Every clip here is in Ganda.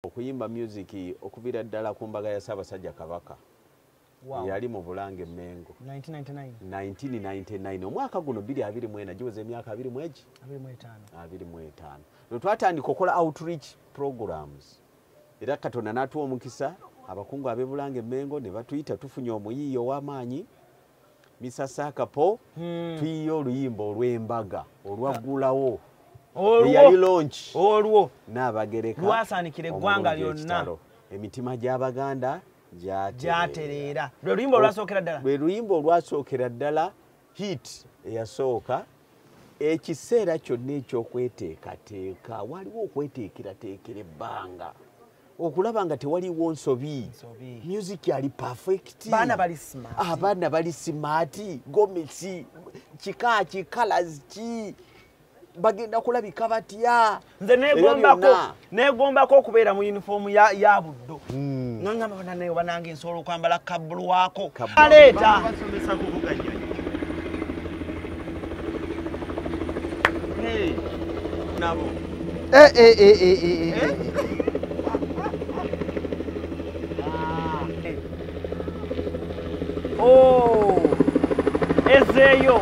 okuyimba music okuvira ddala ku mbaga ya Ssaabasajja Kabaka. Yali mu Bulange Mengo 1999 omwaka guno 2024 giweze emyaka 25 lwe twatandika okola outreach programs era Katonda n'atuwa omukisa abakungu ab'e Bulange Mengo ne batuyita tufunye omuyiiyo w'amaanyi Misasa Kapo tuyiye oluyimba olw'embaga olwaggulawo eyali launch olwo n'abagereka lwasanikira eggwanga lyonna emitima gy'Abaganda gyatereera lwe luyimba olwasookera ddala lwe luyimba olwasookera ddala hit eyasooka ekiseera kyonna eky'okweteekateeka waliwo okweteekerateekera ebbanga okulaba nga tewaliwo nsobi music yali perfect abaana bali smart gomesi kikaaki colors ki bagenda kulabika batya nze negombako okubeera mu uniform ya buddo ngamba banane banange nsobola okwambala kabulu wako aleeta basomesa kuvuganya nabo ezeeyo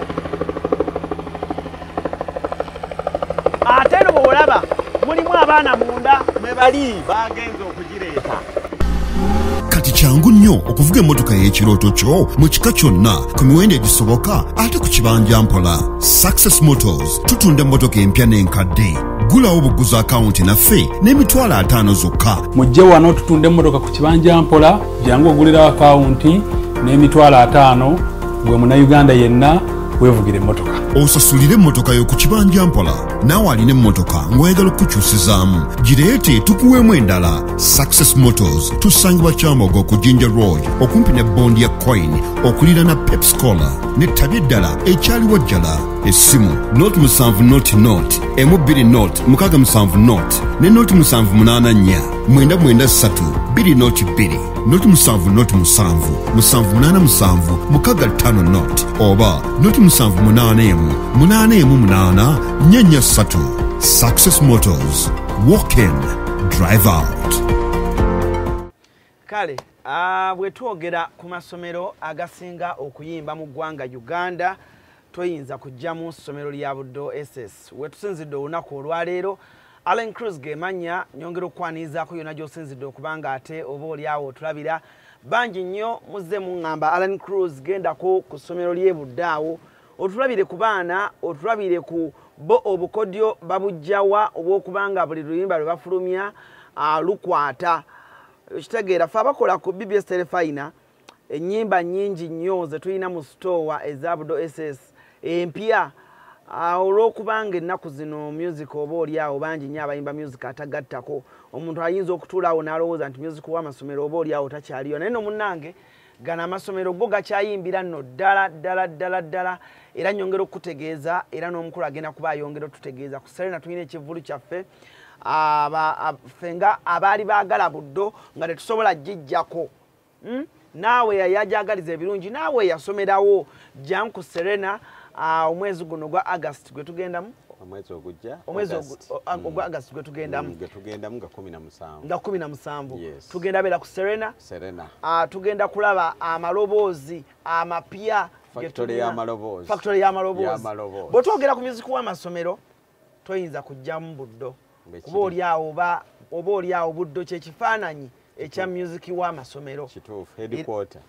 ate no bwolaba mulimu abaana munda mwe bali bagenza okugireeta kati kyangu nnyo okuvuga emmotoka y'ekirooto kyo mu kika kyonna ku miwendo egisoboka ate ku kibanja mpola. Success Motors tutunda emmotoka empya n'enkadde. Gulawo buguza akawunti naffe n'emitwalo 5 zokka. Mujje wano tutunda emmotoka ku kibanja mpola jangu ogulira akawunti n'emitwalo 5 gwe Munnayuganda yenna wevugira emmotoka. Osasulire emmotoka yo ku kibanja mpola naawe alina emmotoka ng'oyagala okukyusizaamu gireete tukuweemu endala. Success Motors tusangibwa Kyambogo ku Jinja Road okumpi ne bondi ya Coin okulira na Pepsi-Cola n'ettabi eddala ekyaliwo Jjala. Essimu not 7 not 2 not 67 not ne not 784 993 2 not 2 not 7 not 7 787 65 not oba not 781 818 443. Success Motors, walk in, drive out. Kale bwe twogera ku masomero agasinga okuyimba mu ggwanga Uganda toyinza kujja mu ssomero lya Buddo SS wetusinzidde olunaku olwaleero. Allen Cruz gemanya nyongera okwanizaako yonna gy'osinzidde okubanga ate oba oliawo otulabira bangi nnyo muzze muŋŋamba Allen Cruz gendako ku ssomero ly'e Buddo awo otulabire ku baana otulabire ku bo obukodyo babujjawa obw'okubanga buli luyimba lwe bafulumya lukwata kitegeera fe abakola ku BBS Telefina ennyimba nnyingi nnyo ze tulina mu stowa eza Buddo SS empya olw'okubanga ennaku zino music oba oliawo bangi nnyo abayimba music atagattako omuntu ayinza okutuulaawo n'alowooza nti music w'amasomero oba oliawo takyaliyo naye no munnange gana amasomero go gakyayimbira nno ddala era nyongera okutegeeza era n'omukulu agenda kuba ayongera otutegeeza ku Serena tulina ekivulu kyaffe fenga abaali baagala Buddo nga tetusobola gijjako naawe yayajagaliza ebirungi naawe yasomerawo jjam ku Serena omwezi guno gwa August gwe tugendamu omwezi ogujja ogwa August gwe tugendamu nga 17 nga 17 tugenda beera ku Serena tugenda kulaba amaloboozi amapya factory y'amaloboozi bwe twogera ku music w'amasomero toyinza kujjamu Buddo kuba oliawo Buddo kyekifaananyi ekya music w'amasomero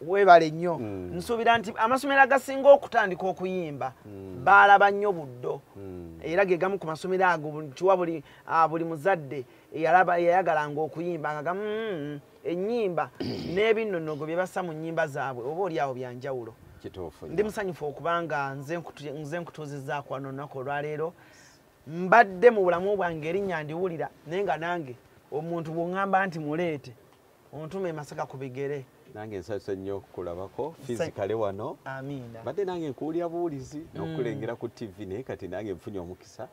weebale nnyo nsuubira nti amasomero agasinga okutandika okuyimba baalaba nnyo Buddo era ge gamu ku masomero ago kiwa buli muzadde yayagalanga okuyimba nga ennyimba n'ebinnonogo bye bassa mu nnyimba zaabwe oba oliawo byanjawulo. Ndi musanyufu okubanga nze nkutuuzizzaako wano olunaku olwaleero mbadde mu bulamu bwange erinnya ndiwulira naye nga nange omuntu bw'oŋŋamba nti muleete ontume Masaka ku bigere nange nsanyuse nnyo okukulabako physically wano badde nange nkuwulira buwulizi n'okulengera ku TV naye kati nange nfunye omukisa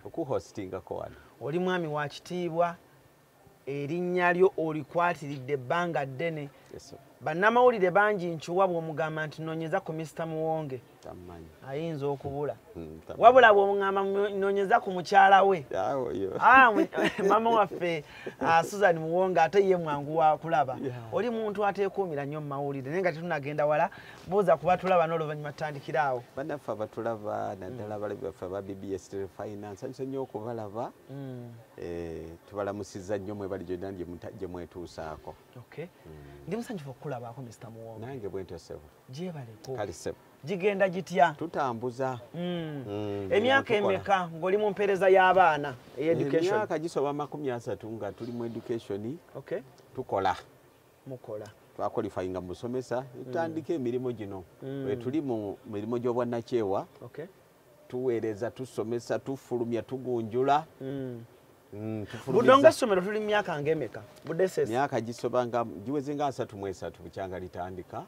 okuhostingako wano. Oli mwami wa kitiibwa erinnya lyo olikwatiridde ebbanga ddene bannamawulire bangi nkyuwa bw'omugamba nti noonyeza ku Mr. Muwonge tamanyi ayinza okubula tamanyi. wabula bw'omugamba noonyeza ku mukyala we Awo yo. mama waffe Susan Muwonge ate ye mwangu wa kulaba oli muntu ateekuumira nnyo mu mawulire naye nga tetunagenda wala buuza kuba tulaba n'oluvannyuma tutandikira awo Bannaffe abatulaba naddala abalabi baffe aba BBS Finance nsanyusa nnyo okubalaba tubalamusizza nnyo mwebali gyonna gye mwetuusaako. Okay. Ndi musanyufu okulabaako Mr. Muwonge. Nange bwentyo ssebo. Gyebaleko. Kale ssebo. Gigenda gitya? Tutambuza. Emyaka emeka ng'oli mu mpeereza y'abaana education? Emyaka gisoba 30 nga tuli mu education. Okay. Tukola. Mukola. Twakwalifyinga mu busomesa tutandika emirimu gino. Tuli mu mirimu gy'obwannakyewa. Okay. Tuweereza, tusomesa, tufulumya, tugunjula. Budonga essomero tuli myaka ng'emeka? Budesesi? Myaka gisobanga giweze nga 33 bukyanga litandika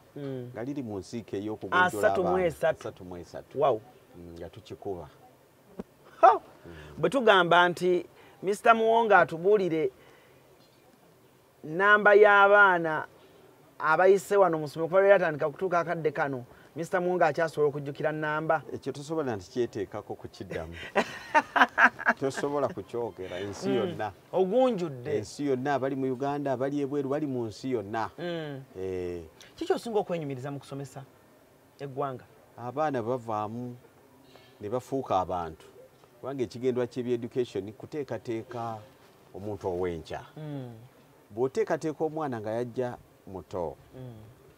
nga liri mu nsiike ey'okugunjula abaana 33. Wow. Nga tukikuba. Bwe tugamba nti Mr. Muwonge atubuulire namba y'abaana abayise wano mu ssomero kuba lyatandika kutuuka akadde kano Mr. Muwonge akyasobola okujjukira namba? Ekyo tosobola nti kyeteekako kukiddamu. Tosobola kukyogera ensi yonna. Ogunjudde. Ensi yonna abali mu Uganda abali ebweru bali mu nsi yonna. Kiki osinga okwenyumiriza mu kusomesa eggwanga? Abaana bavaamu ne bafuuka abantu. Kubanga ekigendwa ky'ebyeducation kuteekateeka omuntu ow'enkya. Bw'oteekateeka omwana nga yajja muto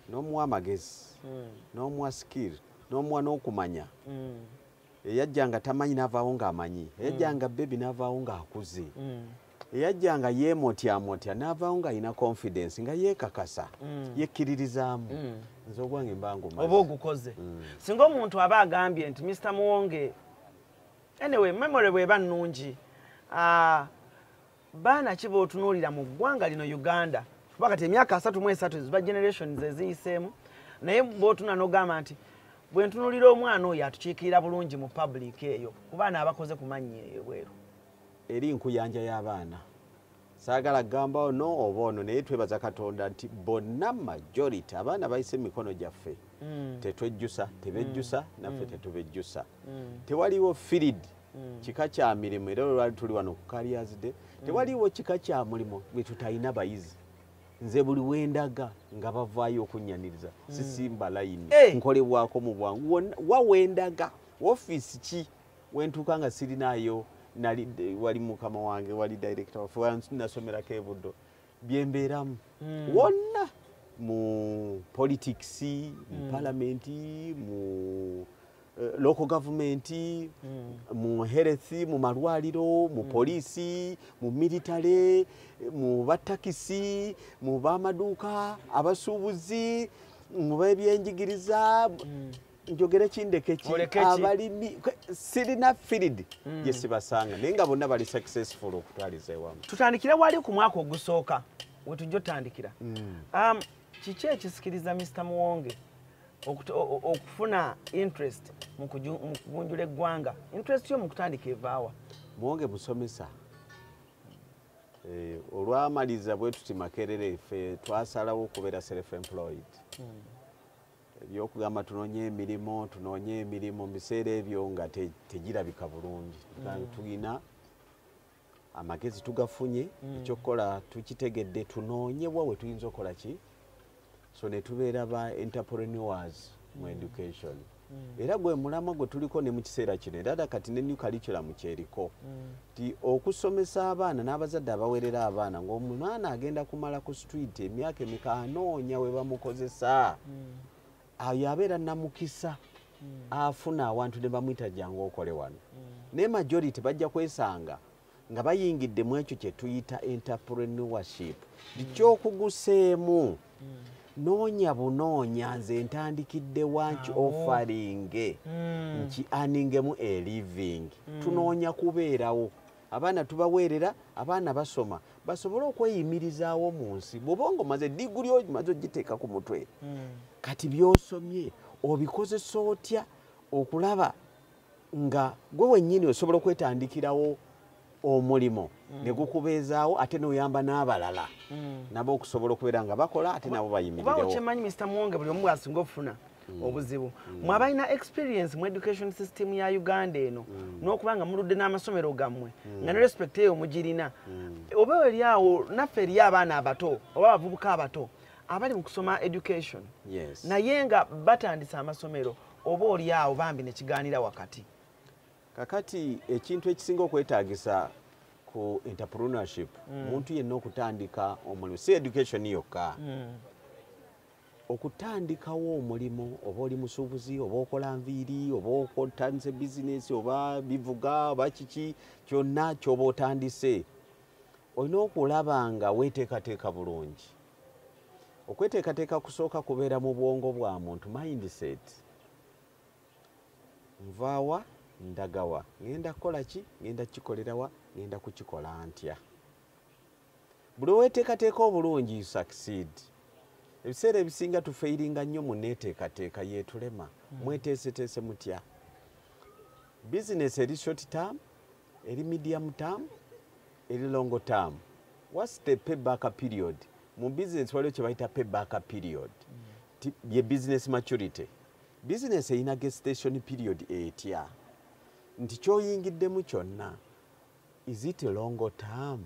n'omuwa amagezi n'omuwa skill n'omuwa n'okumanya eyajja nga tamanyi n'avaawo ng'amanyi eyajja nga bebi n'avaawo ng'akuze eyajja nga yeemotyamotya n'avaawo ng'alina confidence nga yeekakasa yekkiririzaamu nze ogwange mbangu oba ogukoze singa omuntu aba agambye nti Mr. Muwonge anyway memory bweba nnungi baana ki b'otunuulira mu ggwanga lino Uganda kuba kati emyaka 33 ziba generations eziyiseemu naye bw'otuna n'ogamba nti bwe ntunuulira omwana oyo atukiikirira bulungi mu public eyo ku baana abakoze ku mannya eyo ebweru eri nkuyanja y'abaana saagala kugamba ono oba ono naye twebaza Katonda nti bonna majority abaana bayise emikono gyaffe tetwejjusa tebejjusa naffe tetubejjusa tewaliwo field kika kya mirimu era olwali tuli wano ku Careers Day tewaliwo kika kya mulimo bwe tutalina bayizi nze buli wendaga nga bavaayo okunnyaniriza sisimba layini nkolebwako mu bwangu wa wendaga office ki wentuuka nga sirinaayo nali wali mukama wange wali director waffe nasomerako ebuddo byembeeramu wonna mu politics mu parliament mu local government mu health mu malwaliro mu poliisi mu military mu batakisi mu bamaduuka abasuubuzi mu b'ebyenjigiriza njogere kindekeki abalimi sirina field yesibasanga naye nga bonna bali successful okutwaliza ewamu. Tutandikira wali ku mwaka ogusooka wetujja otandikira kiki ekisikiriza Mr. Muwonge okufuna interest mu kugunjula eggwanga? Interest yo mu kutandika evaawa? Muwonge musomesa olwamaliza bwe tuti Makerere ffe twasalawo okubeera self employed ebyokugamba tunoonye emirimu mu biseera ebyo nga tegirabika bulungi tulina amagezi tugafunye ekyokukola tukitegedde tunoonye wa we tuyinza okukola ki so ne tubeera ba entrepreneurs mu education era gwe mulama gwe tuliko ne mu kiseera kino era kati ne new curriculum kyeriko ti okusomesa abaana n'abazadde abawerera abaana ng'omwana agenda kumala ku street emyaka emeka anoonya we bamukozesa ayo abeera namukisa afuna awantu ne bamuyita jangu okole wano naye majority bajja kwesanga nga bayingidde mu ekyo kye tuyita entrepreneurship ekyokuguseemu noonya bunoonya nze ntandikidde wanki offering nki aningemu a living tunoonya kubeerawo abaana tubaweerera abaana basoma basobole okweyimirizaawo mu nsi bw'oba omaze diguli omaze ogiteeka ku mutwe kati by'osomye obikozesa otya okulaba nga gwe wennyini osobola okwetandikirawo omulimo ne gukubeezaawo ate n'oyamba n'abalala nabo okusobola okubeera nga bakola ate nabo bayimirirewo. Kuba okyemanyi Mr. Muwonge buli omu bw'asinga okufuna obuzibu mwe abalina experience mu education system ya Uganda eno n'okuba nga muludde n'amasomero gammwe nga ne respect eyo mugirina oba eri awo naffe eri abaana abato oba abavubuka abato abali mu kusoma education naye nga batandisa amasomero oba oli awo bambi ne kigaanira wakati. Kakati ekintu ekisinga okwetaagisa ku entrepreneurship muntu yenna okutandika omulimu si education yokka okutandikawo omulimu oba oli musuubuzi oba okola nviiri oba otandise bizinesi oba bivuga oba kiki kyonna kyoba otandise olina okulaba nga weeteekateeka bulungi. Okweteekateeka kusooka kubeera mu bwongo bwa muntu mindset. Nvaawa ndagawa ngenda kukola ki ngenda kikolerawa ngenda kukikola ntya. Buli weeteekateeka obulungi succeed. Ebiseera ebisinga tufeiringa nnyo mu neeteekateeka yeetulema mweteeseteese mutya. Business eri short term eri medium term eri long term. What's the payback period? Mu business waliwo kye bayita payback period ye business maturity. Business eyina gestation period etya nti kyoyingiddemu kyonna is it long term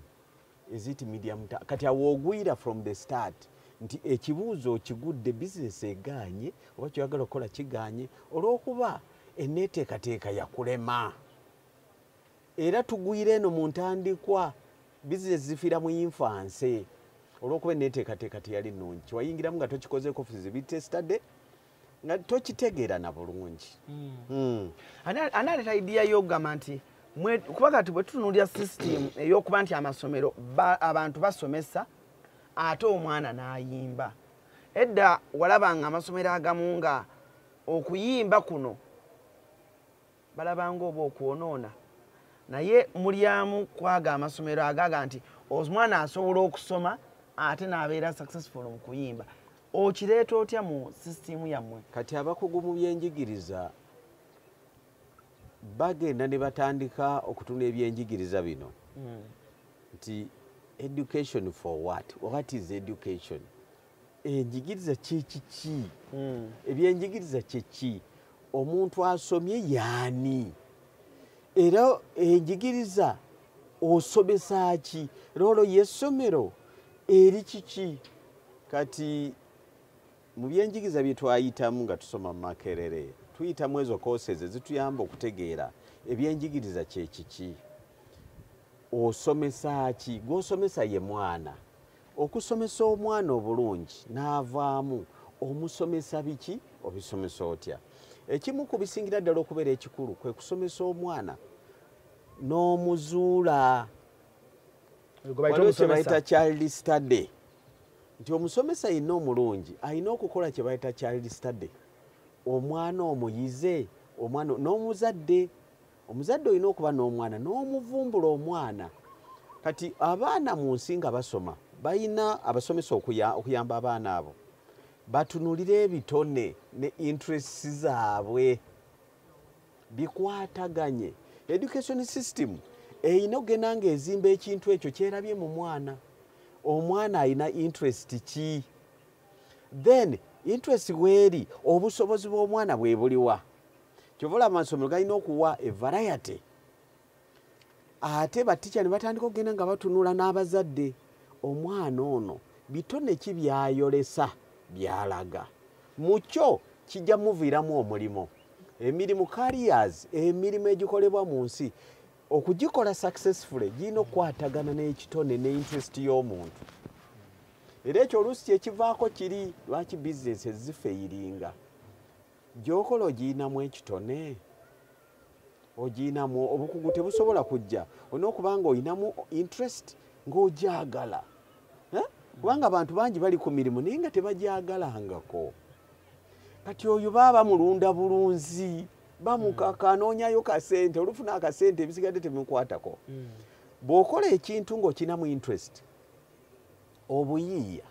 is it medium term kati awo ogwira from the start nti ekibuuzo kigudde business egaanye oba kyoyagala okukola kigaanye olw'okuba enneeteekateeka yakulema era tugwire eno mu ntandikwa business zifiira mu infancy olw'okuba enneeteekateeka teyali nnungi kiwayingiramu nga tokikozeeko feasibility study nga tokitegeera na bulungi. Anaaleeta idea y'okugamba nti kuba kati bwe tutunuulira system ey'okuba nti amasomero abantu basomesa ate omwana n'ayimba. Edda walabanga amasomero agamu nga okuyimba kuno balabanga oba okwonoona naye mulyamu kwaga amasomero agaga nti omwana asobola okusoma ate n'abeera successful mu kuyimba. Okireeta otya mu system yammwe? Kati abakugu mu byenjigiriza bagenda ne batandika okutunula ebyenjigiriza bino nti education for what is education? Enjigiriza kiki? Ebyenjigiriza kiki? Omuntu asomye yaani? Era enjigiriza osomesa ki? Lolo yessomero eri kiki? Kati mu byenjigiriza bye twayitamu nga tusoma mu Makerere tuyitamu ezo courses ezituyamba okutegeera ebyenjigiriza kye kiki. Osomesa ki? Gw'osomesa ye mwana. Okusomesa omwana obulungi n'avaamu omusomesa biki obisomesa otya. Ekimu ku bisingira ddala okubeera ekikulu kwe kusomesa omwana n'omuzuula. Waliwo kye bayita child study. Nti omusomesa yenna omulungi alina okukola kye bayita child study. Omwana omuyize omwana n'omuzadde. Omuzadde olina okuba n'omwana n'omuvumbula omwana. Kati abaana mu nsi nga basoma balina abasomesa okuyamba abaana abo batunulire ebitone ne interests zaabwe bikwataganye. Education system eyina okugenda ng'ezimba ekintu ekyo kyerabye mu mwana. Omwana alina interest ki? Then interest weri obusobozi bw'omwana bwe buliwa. Kyovola amasomero galina okuwa a variety. Ate baticha ne batandika okugenda nga batunula n'abazadde. Omwana ono bitone ki byayolesa byalaga. Mukyo kijja muviiramu omulimo. Emirimu careers, emirimu egikolebwa mu nsi okugikola successfully gino okwatagana n'ekitone ne interest y'omuntu. Era ekyo oluusi kyekivaako kiri lwaki business ezifeyiringa. Gy'okola ogiinamu ekitone, ogiinamu obukugu tebusobola kujja. Olina okuba nga oyinamu interest ng'ogyagala. Kubanga abantu bangi bali ku mirimu naye nga tebagyagalangako. Kati oyo baba mulunda bulunzi bamukakanoonyayo kasente olufuna akasente ebisigadde temukwatako. Bw'okola ekintu ng'okinamu interest, obuyiiya,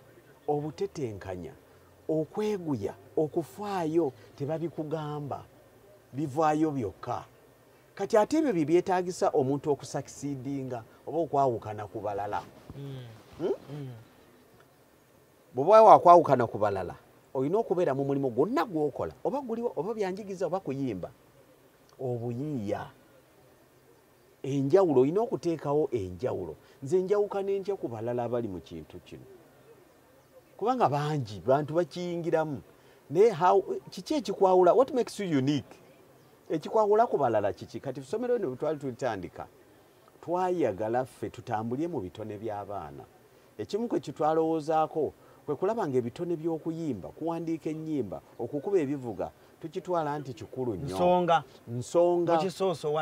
obutetenkanya, okweguya, okufaayo tebabikugamba, bivaayo byokka. kati ate ebyo bye byetaagisa omuntu okusakisidinga oba okwawukana ku balala. Bw'oba wakwawukana ku balala olina okubeera mu mulimu gwonna gw'okola oba guliwo oba byanjigiza oba kuyimba obuyiiya enjawulo olina okuteekawo enjawulo. Nze njawukana ntya ku balala abali mu kintu kino kubanga bangi bantu bakiyingiramu naye kiki ekikwawula what makes you unique ekikwawula ku balala kiki kati tusomero ne twali tutandika twayagala ffe tutambulye mu bitone by'abaana ekimu kwe kitwalowoozaako kwe kulaba ng'ebitone by'okuyimba kuwandiika ennyimba okukuba ebivuga tukitwala nti kikulu nnyo nsonga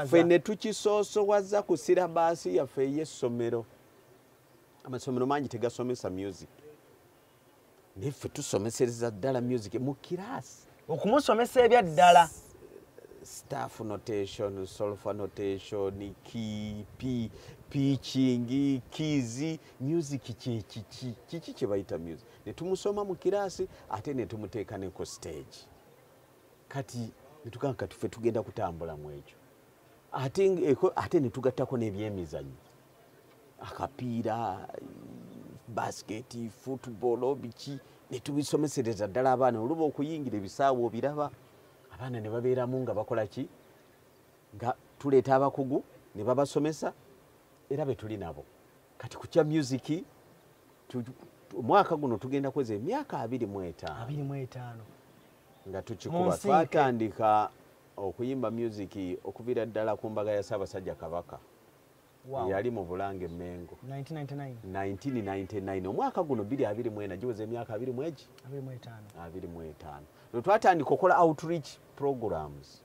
ffe ne tukisoosowaza ku sirabaasi yaffe ey'essomero. Amasomero mangi tegasomesa music naye ffe tusomesereza ddala music mu kiraasi okumusomesa ebya ddala staff notation solfa notation key pitching keys music kiki kye bayita music ne tumusoma mu kiraasi ate ne tumuteeka ne ku stage kati netugaa kati ffe tugenda kutambula mu ekyo ate ne tugattako n'ebyemizannyo akapiira basket football biki ne tubisomesereza ddala abaana oluba okuyingira ebisaawo obiraba abaana ne babeeramu nga bakola ki nga tuleeta abakugu ne babasomesa era be tuli nabo kati ku kya music omwaka guno tugenda kweza emyaka 25 nga tukikuba twatandika okuyimba music okuviira ddala ku mbaga ya Ssaabasajja Kabaka yali mu Bulange Mengo 1999 omwaka guno 2024 giweza emyaka 25 lwe twatandika okola outreach programs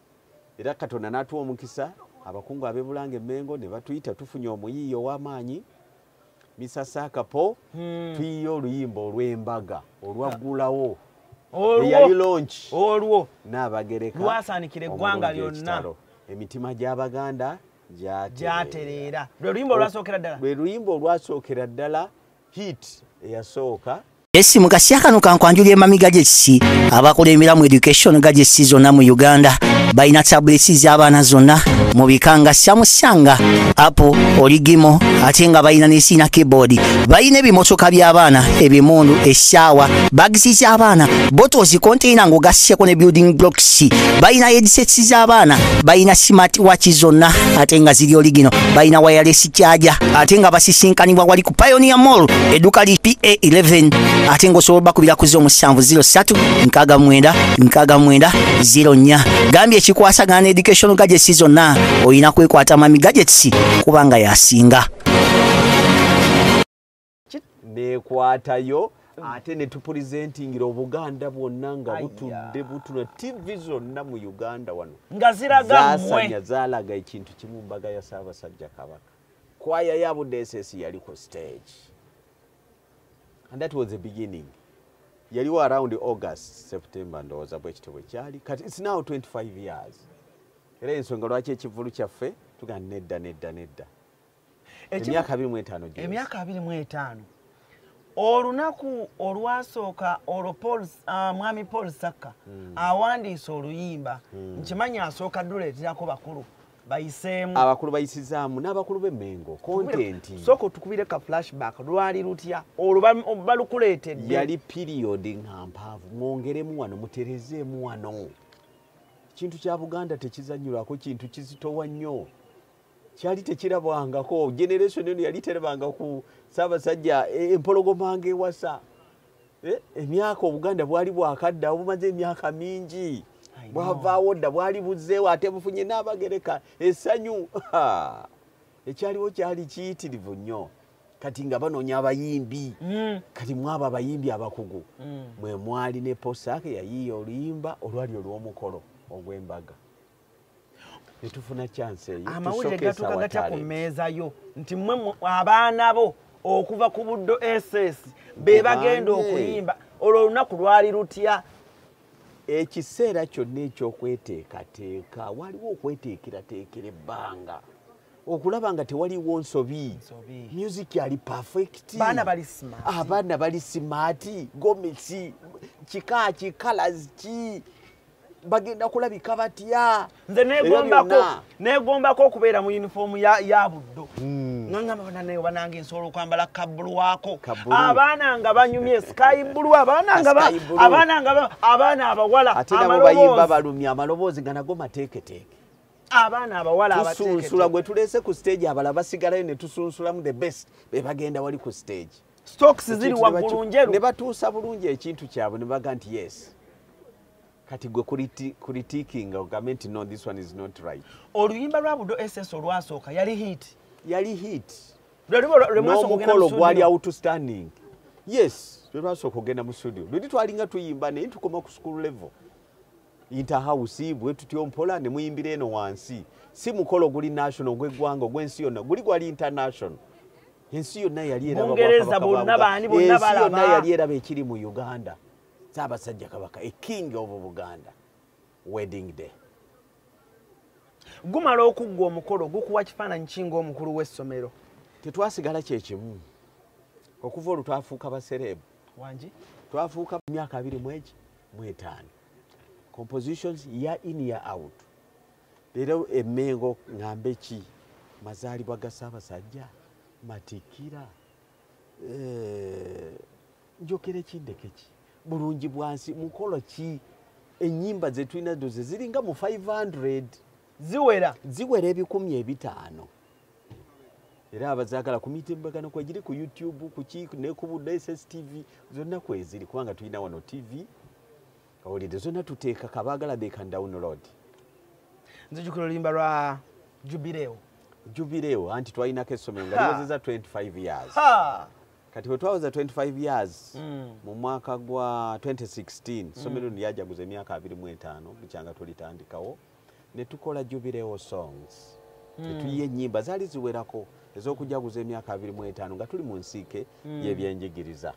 era Katonda n'atuwa omukisa abakungu ab'e Bulange Mengo ne batuyita tufunye omuyiiya ow'amaanyi Misasa Kapo tuyiye oluyimba olw'embaga olwaggulawo eyali launch olwo n'abagereka lwasaanikira eggwanga lyonna emitima gy'Abaganda gyatereera lwe luyimba olwasookera ddala hit eyasooka Esi mukasya kano kankwanjulya emami gadgetsi abakola emiramu education gadgetsi zonna mu Uganda balina tablets z'abaana zonna mu bikanga Samusanga Apple Origimo ate nga balina n'esina keyboard balina ebimotoka by'abaana ebimundu essaawa bags z'abaana bottles container ng'ogasseko ne building blocks balina headsets z'abaana balina smart watch zonna ate nga ziri origino balina wireless charger ate nga basisinkanibwa wali ku Pioneer Mall edduka li PA11 ate ng'osobola bakubira ku 0706696904 gambye ekikwasagana education gadgets zonna olina kwekwata mami gadgets kubanga yasinga nekwatayo ate ne tupresentingira Obuganda bwonna nga butudde butuna TV zonna mu Uganda wano nga ziraga mmwe zaalaga ekintu kimu mbaga ya Ssaabasajja Kabaka kwaya ya Budesesi yali ku stage and that was the beginning yaliwo around August September ndowooza bwekitibwe kyali kati it's now 25 years era ensonga lwaki ekivulu kyaffe tugana nedda emyaka 25 olunaku olwasooka mwami Paul Saka awandiise oluyimba nkimanyi asooka duleeterako bakulu bayiseemu abakulu bayisizaamu n'abakulu b'Emmengo content soko tukubire ka flashback lwali lutya balukuleetedde yali period nga mpaavu mwongeremu wano muterezeemu wano kintu kya Buganda tekizanyulwako kintu kizitowa nnyo kyali tekirabwangako generation eno yali terabanga ku Ssaabasajja empologomanga ewasa emyaka Obuganda bwali bwakadda obumaze emyaka mingi bwavaawo dda bwali buzzeewo ate bufunye n'abagereka essanyu ekyaliwo kyali kiyitirivu nnyo kati nga banoonya abayimbi kati mwaba abayimbi abakugu mwe mwali ne Posake yayiiya oluyimba olwali olw'omukolo ogw'embaga netufuna chance eyo amawulire gatuuka gatya ku mmeeza yo nti mmwe abaana bo okuva ku Buddo SS be bagenda okuyimba olwo olunaku lwali lutya ekiseera kyonna ekyokweteekateeka waliwo okweteekerateekera ebbanga okulaba nga tewaliwo nsobi music yali perfect abaana bali smart gomesi kika ki colors ki bagenda kulabika batya nze negombako okubeera mu uniform ya buddo ngamba bana banange nsobola okwambala kabbulu wako abaana nga banyumye sky blue abaana abawala ate nabo bayimba balumya amaloboozi nga nago mateeketeeke abaana abawala tusunsula gwe tuleese ku stage abala basigalayo ne tusunsulamu the best be bagenda wali ku stage stocks ziri waggulu njeru ne batuusa bulungi ekintu kyabwe ne baga nti yes kati gwe critiquing ogambe nti no this one is not right. Oluyimba lwa Buddo SS olwasooka yali hit n'omukolo gwali outstanding. Yes lwasooka ogenda mu studio luli twalinga tuyimba naye tukoma ku school level interhouse bwe tutyo mpola ne muyimbira eno wansi si mukolo guli national gw'eggwanga ogw'ensi yonna guli gwali international. Ensi yonna yali eraba Bungereza bonna baani bonna balaba yali eraba ekiri mu Uganda. Ssaabasajja Kabaka a king of Buganda wedding day. Gumala okuggwa omukolo gukuwa kifaananyi kinga omukulu w'essomero. Tetwasigala kyekimu okuva olwo twafuuka baserebu wangi twafuuka myaka 25 compositions year in year out. Leero Emmengo ngambe ki mazaalibwa ga Ssaabasajja Matikira njokere kiddeke ki bulungi bwansi mukolo ki ennyimba ze tulina doze ziringa mu 500 ziwera ebikumi 500 era abazaagala ku mitimbagano kwegiri ku YouTube ku ki ne ku Buddo SS TV zonna kweziri kubanga tulina wano TV kawulide zonna tuteeka kabaagala they can download. Nzijukira oluyimba lwa Jubileo anti twalinako essomero nga liwezeza 25 years. Kati bwe twawoza 25 years mu mwaka gwa 2016 essomero lyajaguza emyaka 25 bukyanga tulitandikawo ne tukola Jubileo songs. Tuyiye ennyimba zaali ziwerako ez'okujaguza emyaka 25 nga tuli mu nsiike y'ebyenjigiriza.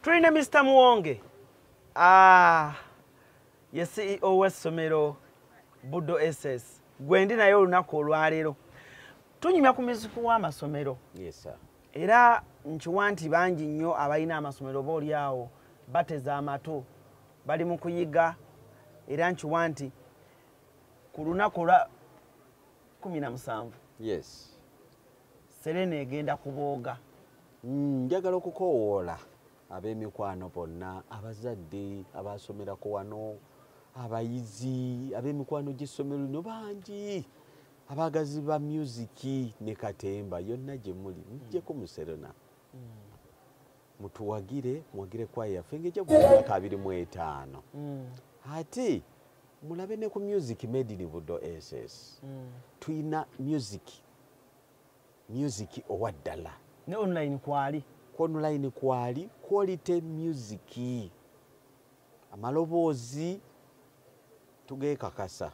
Tulina Mr. Muwonge ye CEO w'essomero Buddo SS gwendi naye olunaku olwaleero tunyumya ku muziku w'amasomero. Yes sir. Era nkiwa nti bangi nnyo abalina amasomero boolyawo bateza amato bali mu kuyiga era nkiwa nti ku lunaku lwa 17 yes Serena egenda kubooga. Njagala okukoowoola ab'emikwano bonna abazadde abasomerako wano abayizi ab'emikwano gy'essomero lino bangi abagazi ba musiki ne katemba yonna gye muli mujjeko mu Serena mutuwagire muwagire kwaya yaffe ng'ejja kumyaka 25 ate mulabe ne ku music made in Buddo SS tuyina music owaddala ne online kwali quality music amaloboozi tugeekakasa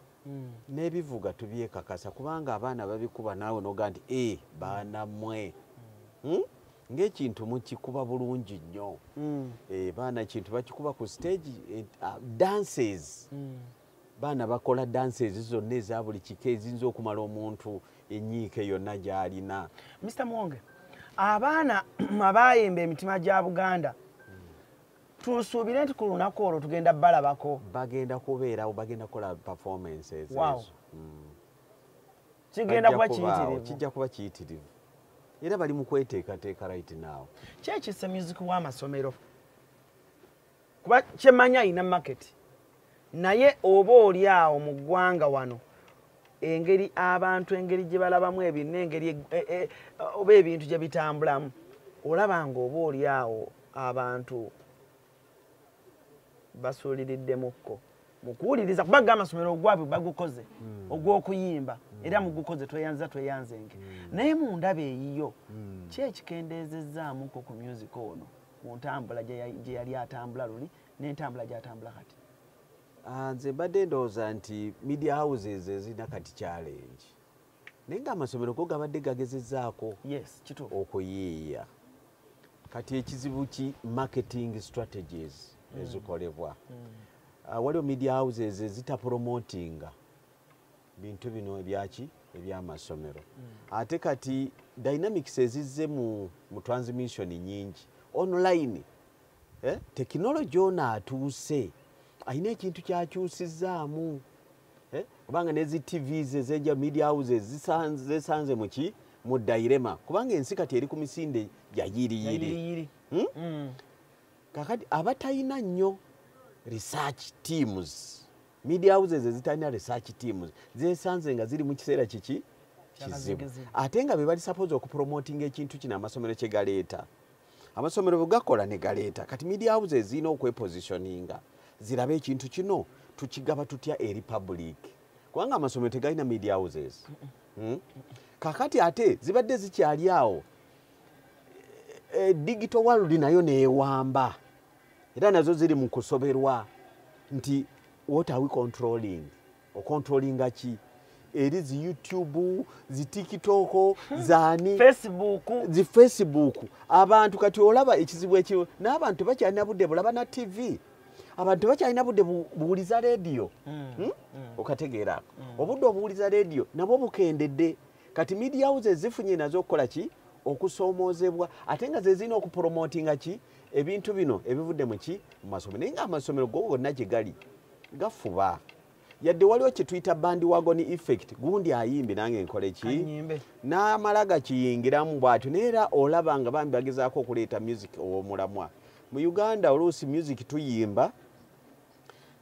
n'ebivuga tubyekakasa kubanga abaana babikuba naawe noga nti baana mmwe ng'ekintu mukikuba bulungi nnyo baana ekintu bakikuba ku stage dances baana bakola dances zonna eza buli kika eziyinza okumala omuntu enyiike yonna gy'alina. Mr. Muwonge abaana abayimba emitima gya Buganda tusuubire nti ku lunaku olwo tugenda balabako bagenda kubeerawo bagenda kukola performances ezo. Kigenda kuba kiyitirivu kijja kuba kiyitirivu era bali mu kweteekateeka right now. Kyekisa music w'amasomero kuba kyemanya ayina market naye oba oli awo mu ggwanga wano engeri abantu engeri gye balabamu ebintu engeri oba ebintu gye bitambulamu olabanga oba oli awo abantu basuuliriddemukko mu kuwuliriza kubaga amasomero ogwabwe bagukoze ogw'okuyimba era mugukoze tweyanzenge naye mu ndaba eyiyo ki ekikendeezezzaamuko ku music ono mu ntambula gye yali atambula luli n'entambula gy'atambula kati. Nze mbadde ndowooza nti media houses ezirina kati challenge naye ng'amasomero go gabadde gagezezzaako okuyiiya kati ekizibu ki marketing strategies ezikolebwa. Waliwo media houses ezitapromotinga bintu bino ebyaki eby'amasomero ate kati dynamics ezizze mu transmission nyingi online technology ono atuuse ayina ekintu kyakyusizaamu kubanga nezi TVs ezenja media houses zisanze muki mu dairema kubanga ensi kati eri ku misinde yayiriyiri kakati abatayina nnyo research teams media houses ezitalina research teams zesanze nga ziri mu kiseera kiki kizibu ate nga be bali suppose okupromotinga ekintu kino amasomero kye galeeta amasomero bwe gakola ne galeeta kati media houses zirina okwepositioninga zirabe ekintu kino tukigaba tutya eri public kubanga amasomero tegalina media houses kakati ate zibadde zikyali awo digital world nayo neewamba era nazo ziri mu kusoberwa nti what are we controlling ocontrollinga ki eri zi YouTube zi TikTok zani Facebook abantu kati olaba ekizibu ekyo n'abantu bakyalina budde bulaba na TV abantu bakyalina budde buwuliza radio okategeera obudde obuwuliza radio nabwo bukendedde kati media houses zifunye nazo okukola ki okusoomozebwa ate nga zezina okupromotinga ki ebintu bino ebivudde mu ki mu masomero naye nga amasomero gonna gye gali gafuba yadde waliwo kye tuyita bandwagon effect gundi ayimbi nange nkole ki n'amala gakiyingiramu bw'atyo naye era olaba nga bambi bagezaako okuleeta music ow'omulamwa mu Uganda oluusi music tuyimba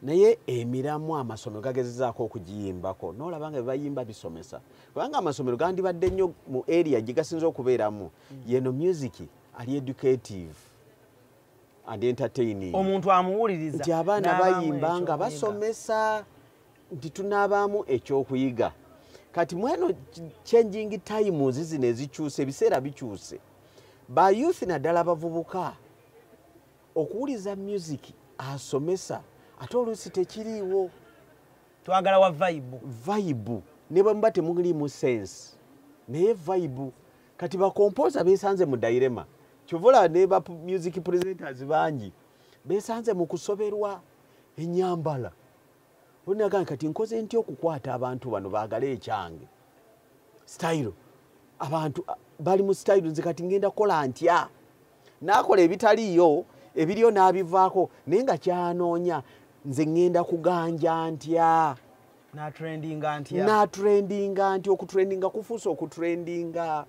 naye emiramwa amasomero gagezezaako okugiyimbako n'olaba nga bayimba bisomesa kubanga amasomero gandibadde nnyo mu area gye gasinza okubeeramu yeno music ali educative and entertaining omuntu amuwuliriza nti abaana bayimba nga basomesa nti tunaabaamu ekyokuyiga kati mweno changing times zino ezikyuse ebiseera bikyuse ba youth naddala abavubuka okuwuliza music asomesa ate oluusi tekiriiwo twagala wa vibe ne bwemuba temulimu sense naye vibe kati bakompoza besanze mu dairema kyovula ne ba music presenters bangi besanze mu kusoberwa enyambala onaga kati nkoze ntyo okukwata abantu bano baagale ekyange style abantu bali mu style nze kati ngenda kola ntya nakola ebitaliyo ebiriyo nabivaako naye nga kyanoonya nze ngenda kuganja ntya na trendinga ntya okutrendinga kufuusa okutrendinga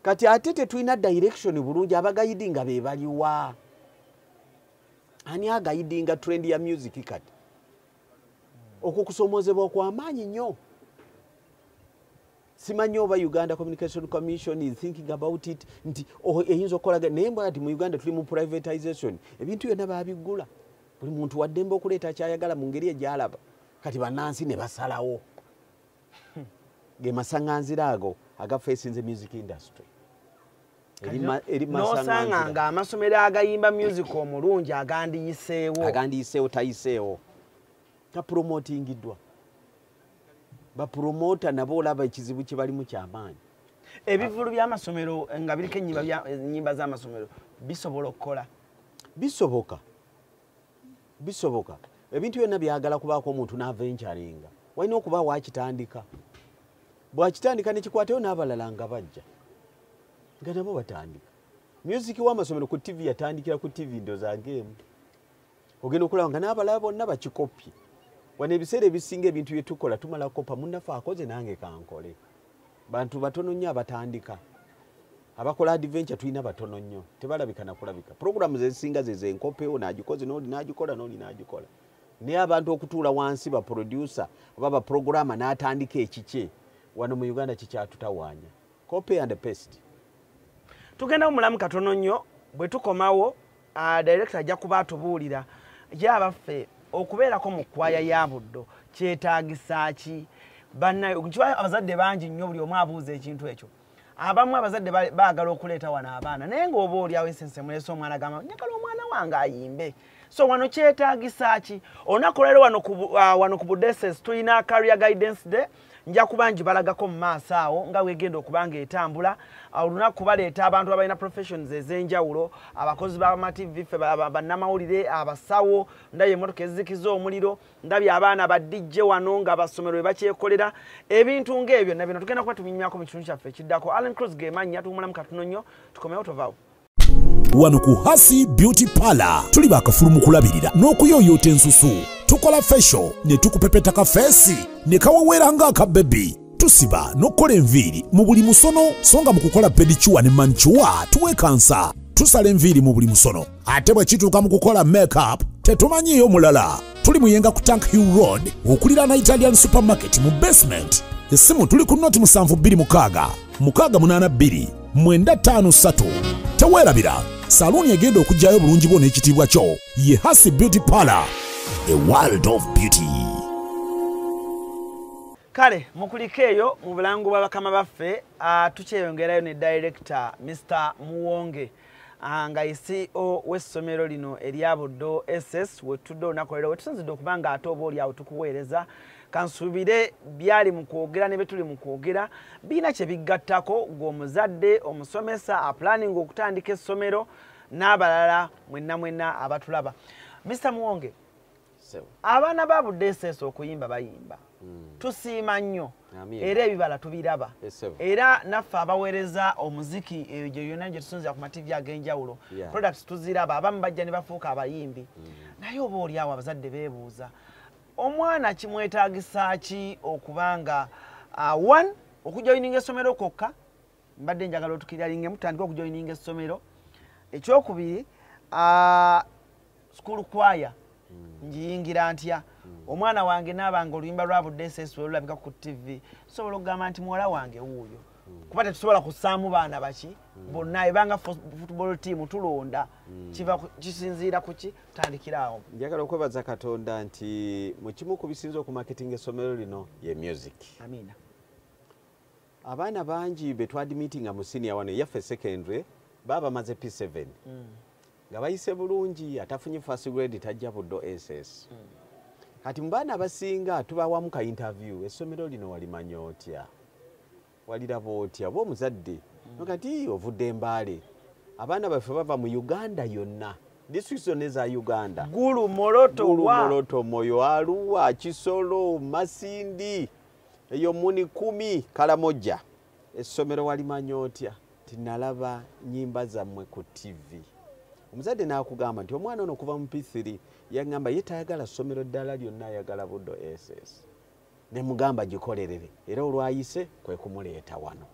kati ate tetulina direction bulungi abagayidinga be baliwa ani agayidinga trend ya music kati okukusoomozebwa kw'amaanyi nnyo simanyi oba Uganda Communication Commission is thinking about it nti eyinza okukolaga naye mbona nti mu Uganda tuli mu privatization ebintu byonna baabigula buli muntu waddembe okuleeta kyayagala mu ngeri egyalaba kati bannansi ne basalawo ge masaŋŋanzira ago agafeesinze music industry nosanga nga amasomero agayimba music omulungi agandiyiseewo tayiseewo tapromotingiddwa bapromota nabo olaba ekizibu kye balimu kyamaanyi ebivulu by'amasomero nga biriko ennyimba z'amasomero bisobola okukola bisoboka ebintu byonna byagala kubaako omuntu n'aventuringa walina okuba wakitandika bwakitandika nekikwatayo n'abalala nga bajja nga nabo batandika music w'amasomero ku TV yatandikira ku TV ndozangeemu ogenda okulaba nga n'abalala bonna bakikopye wano ebiseera ebisinga ebintu bye tukola tumala kopa munnafe akoze nange kankole bantu batono nnyo abatandika abakola adventure tulina batono nnyo tebalabika nakulabika programu zezisinga zezenkopewo nagikoze n'oli nagikola n'oli nagikola naye abantu okutuula wansi baproducer oba baprograma n'atandika ekikye wano mu Uganda kikyatutawaanya copy and paste tugenda omulamu katono nnyo bwe tukomawo director ajja kuba atubuulira ye abaffe okubeerako mu kwaya ya Buddo kyetaagisa ki bannayo kiba abazadde bangi nnyo buli omu abuuza ekintu ekyo abamu abazadde baagala okuleeta wano abaana naye ng'oba oliawo ensense mulese omwana gamba njagala omwana wange ayimbe so wano kyetaagisa ki olunaku leero wano ku Buddo SS tulina career guidance day nja kuba njibalagako mu maaso awo nga wegenda okubanga etambula olunaku baleeta abantu abalina professions ez'enjawulo abakozi b'amativi ffe bannamawulire abasawo ndabye emmotoka ezizikiza omuliro ndabye abaana badijje wano nga basomero bwe bakyekolera ebintu ng'ebyo na bino tugenda kuba tubinyako mu kitundu kyaffe ekiddako Allen Cruz ge mannya tuwumulamu katono nnyo tukomewo tovaawo wano ku Hasi Beauty Parlor tuli bakafulu mu kulabirira n'okuyooyoota ensusu. Tukola facial ne tukupepeta ka feesi ne kawewera ng'aka baby. Tusiba n'okkola enviiri mu buli musono songa mu kukola pedicure ne manicure tuwekansa. Tusala enviiri mu buli musono ate bwe kituuka mu kukola makeup tetumanyiiyo mulala. Tuli muyenga ku Tank Hill Road okuliraana Italian Supermarket mu basement. Essimu tuli ku noti 72 682 953. Teweerabira saluuni egenda okujjayo bulungi bwo n'ekitiibwa kyo ye Hasi Beauty Parlor, a world of beauty. Kale mukulike eyo mu bulango bwa bakama baffe tukyeyongerayo ne director Mr. Muwonge nga CEO w'essomero lino erya Buddo SS wetudde onakolera wetusinzidde okubanga ate oba oli awo tukuweereza kansubire byali mu kwogera ne betuli mu kwogera biina kye bigattako ng'omuzadde omusomesa aplanning okutandika essomero n'abalala mwenna abatulaba. Mr. Muwonge, abaana ba Buddo SS okuyimba bayimba tusiima nnyo era ebibala tubiraba era naffe abaweereza omuziki eyo gye yonna gye tusinzira ku mativi ag'enjawulo products tuziraba abamu bajja ne bafuuka abayimbi naye oba oli awo abazadde beebuuza omwana kimwetaagisa ki okubanga one okujoyininga essomero kokka mbadde njagala otukiryalinge mutandika okujoyininga essomero ekyokubiri school choir njiyingira ntya omwana wange nabanga oluyimba lwa Buddo SS olulabika ku TV sobola okugamba nti muwala wange wuuyo kuba tetusobola kusaamu baana baki bonna ebanga football team tulonda kisinziira ku ki tandikirawo. Njagala okwebaza Katonda nti mu kimu ku bisinza okumarketinga essomero lino ye music. Amina. Abaana bangi be twadimitinga mu senior wano yaffe secondary baba maze P7 nga bayise bulungi atafunye first grade tajja Buddo SS. Kati mbaana abasinga tubawamu ka interview essomero lino walimanya otya waliraba otya oba omuzadde kati ovudde Mbale abaana baffe bava mu Uganda yonna district zonna eza Uganda Gulu Moroto Moyo Arua Kisolo Masindi eyo Muni 10 Kalamoja essomero walimanya otya tinalaba nyimba zammwe ku TV. Omuzadde n'akugamba nti omwana ono kuva mu P3 yangamba yetayagala ssomero ddala lyonna ayagala Buddo SS. Ne mugamba gikolerere era olwayise kwe kumuleeta wano.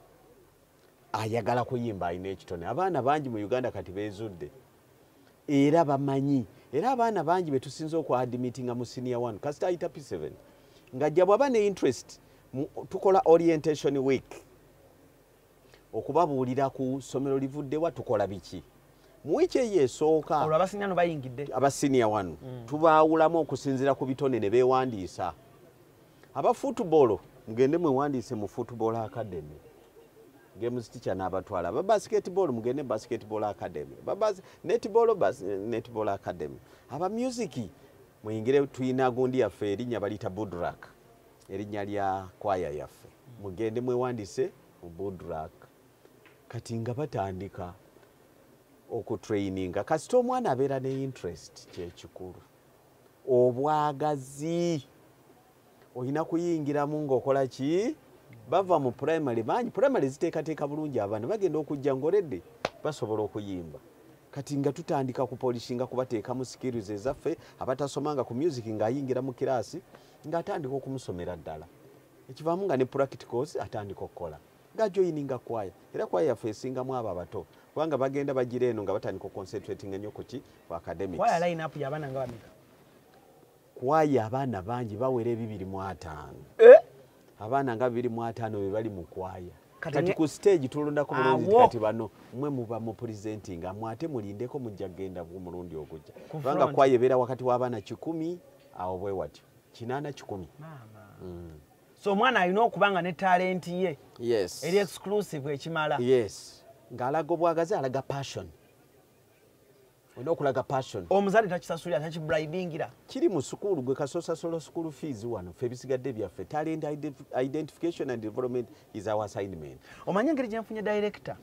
Ayagala kuyimba ayina ekitone. Abaana bangi mu Uganda kati beezudde era bamanyi era abaana bangi be tusinza okwadimitinga mu senior 1 kasita ayita P7 ng'ajja bw'aba ne interest tukola orientation week okubabuulira ku ssomero livuddewa tukola biki. Muwiki eyo esooka abasiniano bayingidde abasiniya wano tubaawulamu okusinziira ku bitone ne beewandiisa. Aba football mugende mwewandiise mu football academy games teacher n'abatwala. Aba basketball mugende basketball academy. Netball academy. Aba music muyingire tuyina gundi yaffe erinnya balita Budrak erinnya lya kwaya yaffe mugende mwewandiise mu Budrak. Kati nga batandika okutraininga kasita omwana abeera ne interest kyekikulu obwagazi olina kuyingiramu ng'okola ki bava mu primary bangi primary ziteekateeka bulungi abaana bagenda okujja ngoledde basobola okuyimba kati nga tutandika kupolishinga kubateeka mu skills ezaffe abatasomanga ku music ng'ayingira mu kiraasi ng'atandika okumusomera ddala ekivaamu nga ne practicals atandika okukola ng'ajoyininga kwaya era kwaya yaffe esingamu abo abato kubanga bagenda bagira eno nga batandika oconcentrating nnyo ku ki ku academics. Kwaya line up y'abaana nga bameka? Kwaya abaana bangi bawera 205. Abaana nga 205 be bali mu kwaya. Kati ku stage tulondako bulungi kati bano mmwe muba mu presenting amwate mulindeko mujja genda ku mulundi ogujja. Kubanga kwaya ebeera wakati w'abaana 10 awo bwe watyo 8-10. So mwana alina okubanga ne talent ye. Yes. Eri exclusive ekimala. Yes. Ng'alaga obwagazi alaga passion. Olina okulaga passion. Omuzadde takisasulira takibribingira. Kiri mu sukulu gwe kasoosasola school fees wano ffe bisigadde byaffe. Talent identification and development is our assignment. Omanye engeri gye nfunye director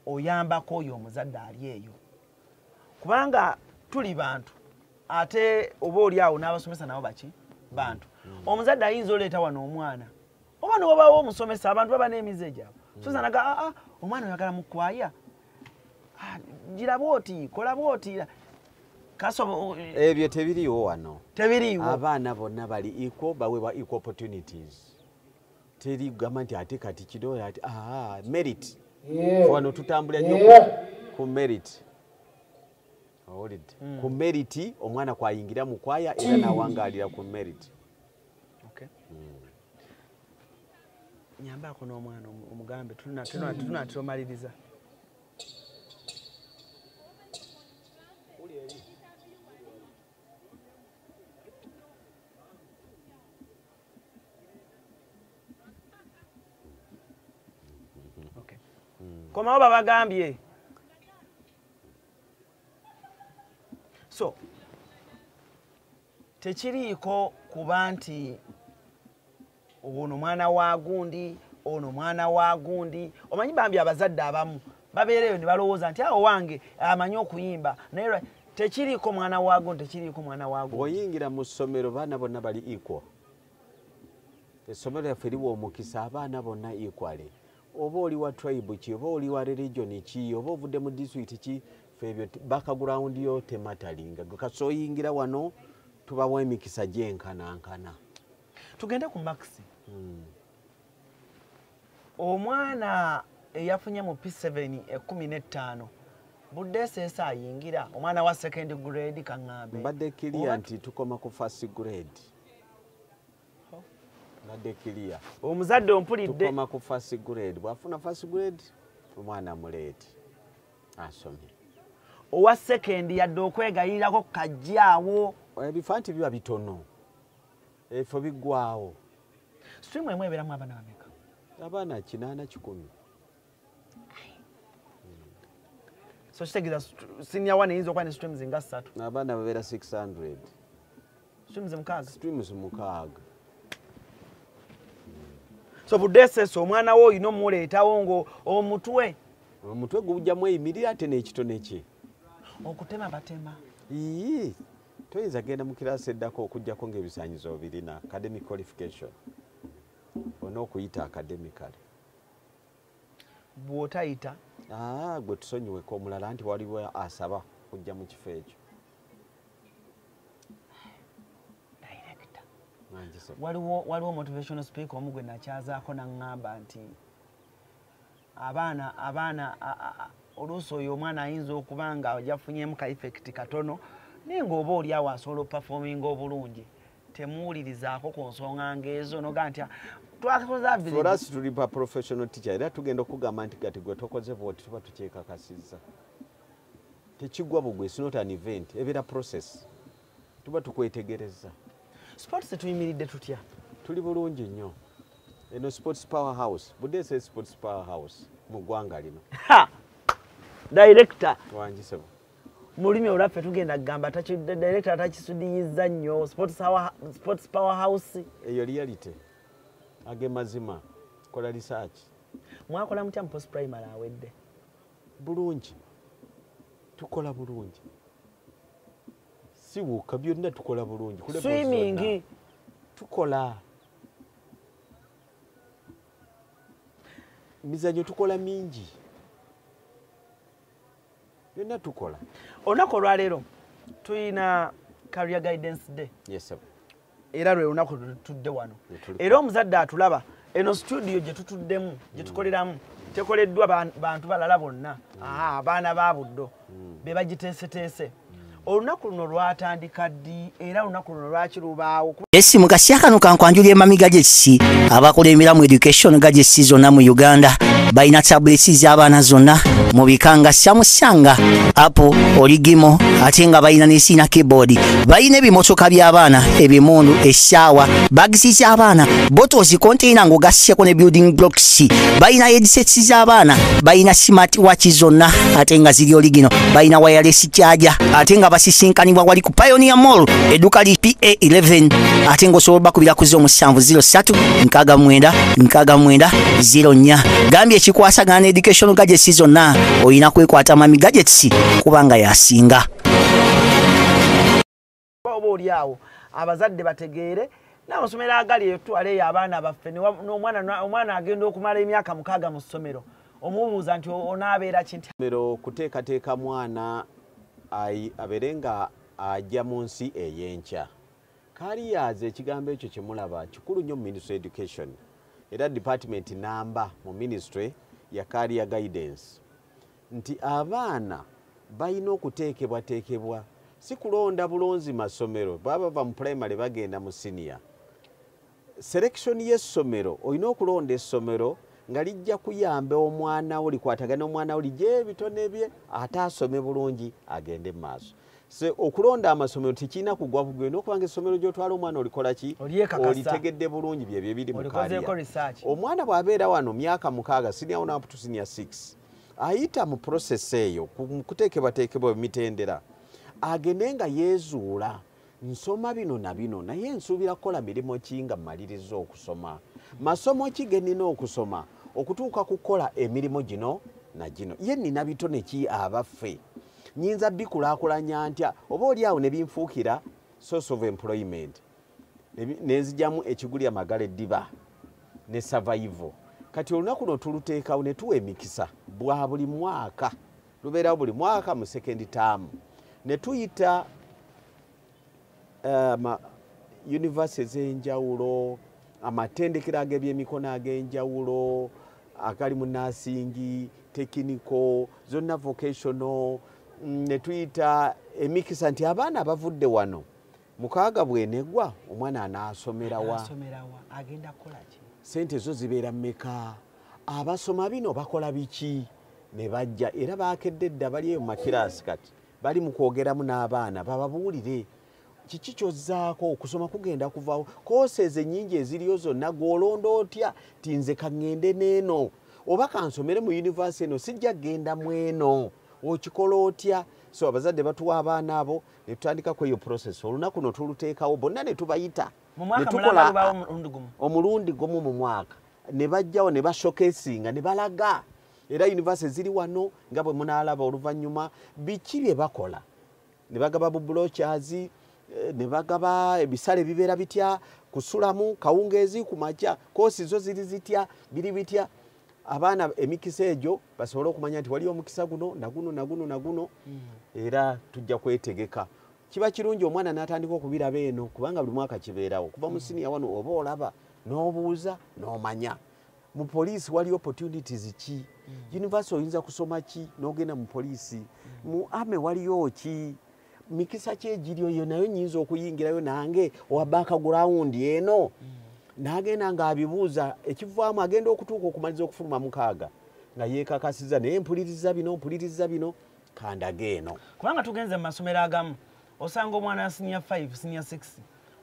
oyambako oyo omuzadde ali eyo. Kubanga tuli bantu ate oba oli awo n'abasomesa nabo baki bantu. Omuzadde ayinza oleeta wano omwana oba n'obaawo omusomesa abantu baba n'emize gyabwe. So zanaga omwana oyagala mu kwaya gira bwoti kola bwoti kaso ebyo tebiriwo wano tebiriwo abaana bonna bali equal baweebwa equal opportunities teri gamba nti ate kati kidoya ati merit wano tutambula nnyo ku merit owulidde ku merit omwana kwayingira mu kwaya era nawangaalira ku merit. Nyambako n'omwana omugambe tunatumaliriza. Komawo babagambye. So tekiriiko kuba nti ono mwana wa gundi ono mwana wa gundi omanyi bambi abazadde abamu babeereyo ne balowooza nti awo wange amanyi okuyimba naye tekiriiko mwana wa gundi tekiriiko mwana wa gundi. Bw'oyingira mu ssomero baana bonna bali equal. Essomero lyaffe liwa omukisa abaana bonna equally. Oba oli wa tribe ki oba oli wa religion ki oba ovudde mu district ki febyo background yo tematalinga kasoyingira wano tubawa emikisa gyenkanankana. Tugende ku Maxi. Omwana eyafunye mu P7 15 budde sesa ayingira omwana wa second grade kangambe. Mbadde clear nti tukoma ku first grade. Mbadde clear. Omuzadde ompulidde. Tukoma ku first grade. Bwafuna first grade omwana muleeti asomye. Owa second yadde okwegayirako kajjaawo. Ebifanti biba bitono. Efo biggwawo. Stream emwe eberamu abaana bameka? Abaana 810. So kitegeeza senior one eyinza okuba ne streams nga 3. Abaana babeera 600. Streams mukaaga? Streams mukaaga. So budde seso omwana wo oyina omuleetawo ngo omutwe. Omutwe gujjamu eyimirira ate n'ekitone kye. Okutema batema. Ii. Toyinza genda mu kirasi eddako okujjako ng'ebisaanyizo birina academic qualification. Ona okuyita academically. Bw'otayita? Gwe tusonyiweko omulala nti waliwo asaba kujja mu kifo ekyo. Director. Waliwo motivational speaker omu gwe nakyazaako n'aŋŋamba nti abaana oluusi oyo omwana ayinza okuba nga yafunyeemu ka effect katono naye ng'oba oli awo asobola okupafominga obulungi temuwulirizaako ku nsonga ng'ezo noga nti twakoze for us tuli pa professional teacher era tugenda okugamba nti gati gwe tokoze bwoti tuba tukyekakasizza tekigwa bugwe it's not an event ebeera process tuba tukwetegereza. Sports tuyimiridde tutya? Tuli bulungi nnyo. Eno sports powerhouse budde se sports powerhouse mu ggwanga lino. Director wanjisebo mulimi olaffe tugenda kugamba director atakisudiyizza nnyo sports powerhouse eyo reality age mazima kola research. Mwakola mutya mu post primary awedde? Bulungi tukola bulungi siwuka byonna tukola bulungi. Swimming tukola mizanyo tukola mingi byonna tukola. Olunaku olwaleero tulina career guidance day. Yes sir. Era lwe lunaku tutudde wano era omuzadde atulaba eno studio gye tutuddemu gye tukoleramu tekoleddwa bantu balala bonna abaana ba buddo be bagiteeseteese. Olunaku luno lwatandika ddi era olunaku luno lwaki lubaawo? Esi mukasya kano kankwanjulya emamiga gy'ekisi abakola emiramu education gagesi zonna mu Uganda balina tablets z'abaana zonna mu bikanga Samusanga Apple Origimo ate nga balina n'esiina keyboard balina ebimotoka by'abaana ebimundu essaawa bags z'abaana bottles container ng'ogasseko ne building blocks balina headsets z'abaana balina smart watch zonna ate nga ziri origino balina wireless charger ate nga basisinkanibwa wali ku Pioneer Mall edduka li PA11 ate ng'osobola bakubira ku 0703-69-04 gambye ekikwasagana ne education gadgets zonna olina kwekwata mami gadgets kubanga yasinga. Oba oli awo abazadde bategeere n'amasomero agali etwaleeyo abaana baffe omwana agenda okumala emyaka 6 mu ssomero omubuuza nti onaabeera kinti somero kuteekateeka mwana abeere nga ajja mu nsi ey'enkya. Careers ekigambo ekyo kyemulaba kikulu nnyo mu Ministry of Education era department namba mu ministry ya career guidance nti abaana balina okuteekebwateekebwa si kulonda bulonzi masomero baba bava mu primary bagenda mu senior. Selection y'essomero olina okulonda essomero nga lijja kuyamba omwana wo likwatagana omwana wo lijje ebitone bye ate asome bulungi agende mu maaso. So okulonda amasomero tekirina kugwa bugwe n'okubanga essomero gy'otwala omwana olikola ki olitegedde bulungi byebyo ebiri mu kaliya. Omwana bw'abeera wano myaka 6 senior 1 up to senior 6 ayita mu process eyo kuteekebwateekebwa mitendera agende nga yeezuula nsoma bino na bino naye nsuubira kukola mirimu ki nga mmaliriza okusoma masomo ki ge nnina okusoma okutuuka kukola emirimu gino na gino ye nnina bitone ki abaffe nyinza bikulaakulanya ntya oba oli awo ne binfuukira source of employment nenzijjamu ekiguli amagala eddiba ne survival. Kati olunaku luno tuluteekawo ne tuwa emikisa bwa buli mwaka lubeerawo buli mwaka mu second term ne tuyita universities ez'enjawulo amatendekero ag'ebyemikono ag'enjawulo agali mu nursing technical zonna vocational ne tuyita emikisa nti abaana abavudde wano mukaaga bwenegwa omwana anaasomerawa agenda kukolaki sente zo zibeera mmeka abasoma bino bakola biki ne bajja era baakedde dda bali eyo mu makiraasi kati bali mu kwogeramu n'abaana bababuulire kiki kyozzaako okusoma kugenda kuvaawo kooseze ennyingi eziriyo zonna gw'olonda otya tinze kaŋŋende n'eno oba kansomere mu yunivasite eno sijja genda mu eno okikola otya. So abazadde batuwa abaana abo ne tutandika ku eyo process olunaku no tuluteekawo bonna ne tubayita omulundi gumu mu mwaka ne bajjawo ne bashokesinga ne balaga era yunivasite ziri wano nga bwe munaalaba oluvannyuma biki bye bakola ne bagaba bubulokyazi ne bagaba ebisale bibeera bitya kusulamu kawungeezi ku makya koosi zo ziri zitya biri bitya abaana emikisa egyo basobole okumanya nti waliyo omukisa guno naguno era tujja kwetegeka. Kiba kirungi omwana n'atandika okubiraba eno kubanga buli mwaka kibeerawo kuva mu siniya wano oba olaba n'obuuza n'omanya. Mu poliisi waliyo opportunities ki university oyinza kusoma ki n'ogenda mu poliisi mu ame waliyo ki mikisa ki egiriyo yo nayo nyinza okuyingirayo nange owa background eno n'agenda ng'abibuuza ekivaamu agenda okutuuka okumaliza okufuluma mukaaga nga yeekakasiza naye mpuliriza bino kandaga eno kubanga tugenze mu masomero agamu osanga omwana ya senior 5 senior 6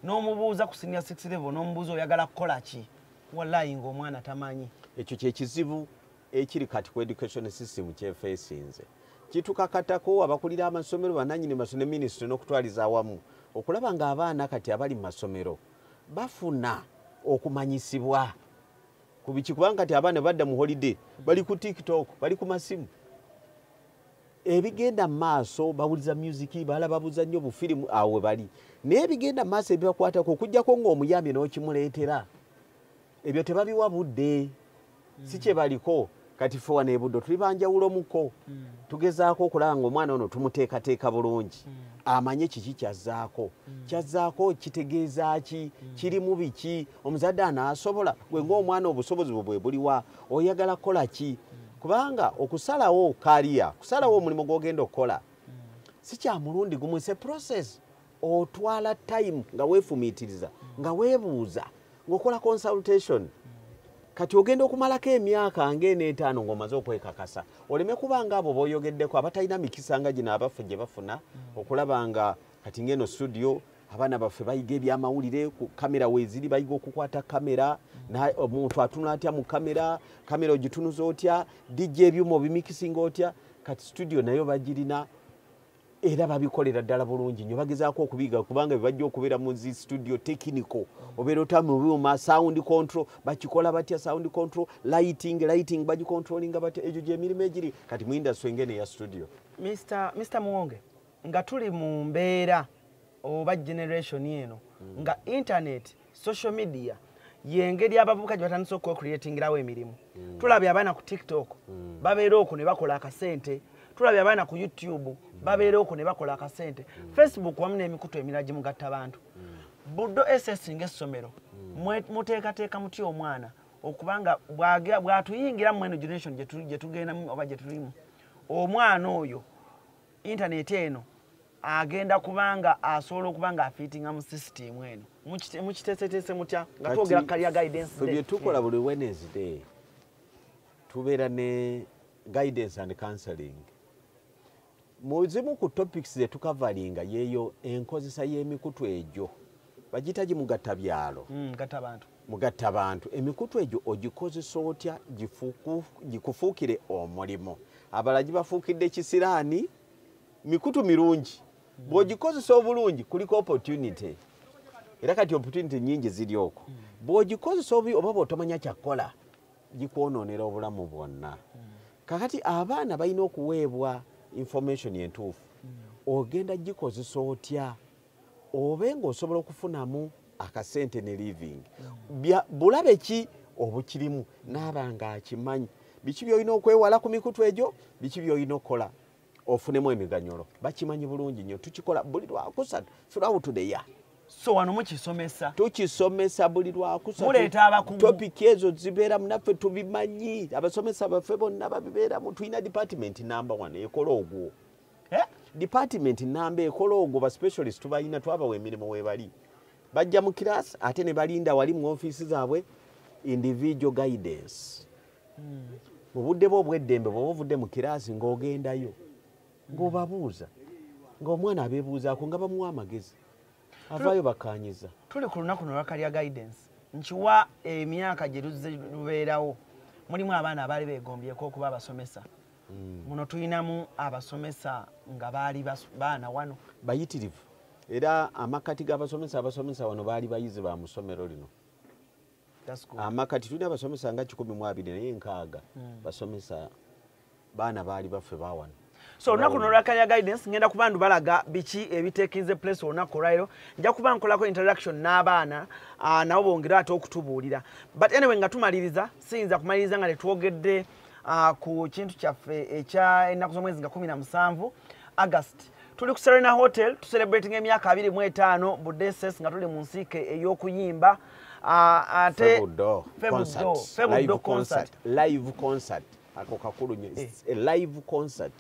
n'omubuuza ku senior 6 level n'omubuuza oyagala kukola ki wallahi ng'omwana tamanyi. Ekyo kyekizibu ekiri kati ku education system kyefeesinze kitukakatako abakulira amasomero bananyini masomero ministry n'okutwaliza awamu okulaba ng'abaana kati abali mu masomero bafuna okumanyisibwa ku biki kubanga kati abaana badda mu holiday bali ku TikTok bali ku masimu ebigenda maaso bawuliza music balaba buzannyo bufirimu awe bali naye ebigenda maaso ebibakwatako okujjako ng'omuyambye n'okimuleetera ebyo tebabiwa budde si kye baliko kati fe wano ebuddo tuli banjawulo muko tugezaako okulaba ng'omwana ono tumuteekateeka bulungi amanye kiki kyazzaako kitegeeza ki kirimu biki omuzadde anaasobola gwe ng'omwana obusobozi bwe buliwa oyagala kukola ki kubanga okusalawo kaliya kusalawo omulimu gw'ogenda okukola si kya mulundi gumu se process otwala time nga weefumiitiriza nga weebuuza ng'okola consultation kati ogenda okumalako emyaka ng'eneetaano ng'omaze okwekakasa oleme kubanga abo b'oyogeddeko abatalina mikisa nga gino abaffe gye bafuna okulaba nga kati ng'eno studio abaana baffe bayiga ebyamawulire ku kamera weeziri bayiga okukwata kamera omuntu atunula atya mu kamera ogitunuza otya dijja ebyuma obimikisinga otya kati studio nayo bagirina era babikolera ddala bulungi nnyo bagezaako okubiga kubanga bibajja okubeera mu zi studio technical obeera otamu byuma sound control bakikola batya sound control lighting bagicontrollinga batya egyo gy'emirimu egiri kati mu industry engene ya studio. Mr. Muwonge nga tuli mu mbeera oba generation eno nga internet social media yengeri abavubuka gye batandise okwecreatingirawo emirimu. Tulabye abaana ku TikTok babeera okwo ne bakola akasente. Tulabye abaana ku YouTube babeera okwo ne bakola akasente. Facebook wamu n'emikutu emirala gye mugatta abantu. Buddo SS ng'essomero muteekateeka mutya omwana okubanga bw'atuyingira mu eno generation gye tugendamu oba gye tulimu, omwana oyo internet eno agenda kubanga asobola okubanga afiitinga mu system eno. Mukiteeseteese mutya nga twogera career guidance bye tukola buli Wednesday tubeera ne guidance and counseling. Muzimu ku topics ze tukavalinga yeeyo enkozesa y'emikutu egyo bagita gimugatta byalo mugatta bantu. Emikutu egyo ogikozesa otya gikufuukire omulimo. Abala gibafuukidde kisiraani mikutu mirungi. Bw'ogikozesa obulungi kuliko opportunity. Era kati opportunity nyingi ziri okwo. Bw'ogikozesa obubi oba bw'otomanya kyakola gikwonoonera obulamu bwonna. Kakati abaana balina okuweebwa information entuufu. Ogenda gikozesa otya obe ng'osobola okufunamu akasente ne living. Bulabe ki obukirimu n'abanga akimanyi. Biki by'olina okwewala ku mikutu egyo, biki by'olina okukola ofunemu emiganyolo. Bakimanyi bulungi nnyo. Tukikola buli lwakusatu throughout the year. So wano mukisomesa. Tukisomesa buli lwakusatu. Muleeta abakugu. Topic ezo zibeera munaffe tubimanyi. Abasomesa baffe bonna babibeeramu. Tulina department number 1 ekola ogwo. Department number ekola ogwo ba specialist tubalina twabawa emirimu weebali. Bajja mu class ate ne balinda wali mu office zaabwe individual guidance. Mu budde bwo obw'eddembe bw'oba ovudde mu kiraasi ng'ogendayo ng'obabuuza ng'omwana abeebuuzaako nga bamuwa amagezi avaayo bakanyiza. Tuli ku lunaku lwa career guidance nkiwa emyaka gye lubeerawo mulimu abaana abaali beegombyeko okuba abasomesa. Muno tulinamu abasomesa nga baali baana wano bayitirivu era amakati g'abasomesa wano baali bayizi ba mu ssomero lino. Amakati tulina abasomesa nga 126 basomesa baana baali baffe bawano. So olunaku luno lwa career guidance ngenda kuba ndubalaga biki ebiteekinze place olunaku olwaliro. Nja kuba nkolako interaction n'abaana nabo bongera ate okutubuulira. But anyway nga tumaliriza siyinza kumaliriza nga tetwogedde ku kintu kyaffe ekya ennaku z'omwezi nga 17 August. Tuli ku Serena Hotel tucelebrating emyaka 25 Buddo SS nga tuli mu nsiike ey'okuyimba ate Febuddo concert. Live concert. Ako kakulu nnyo. A live concert.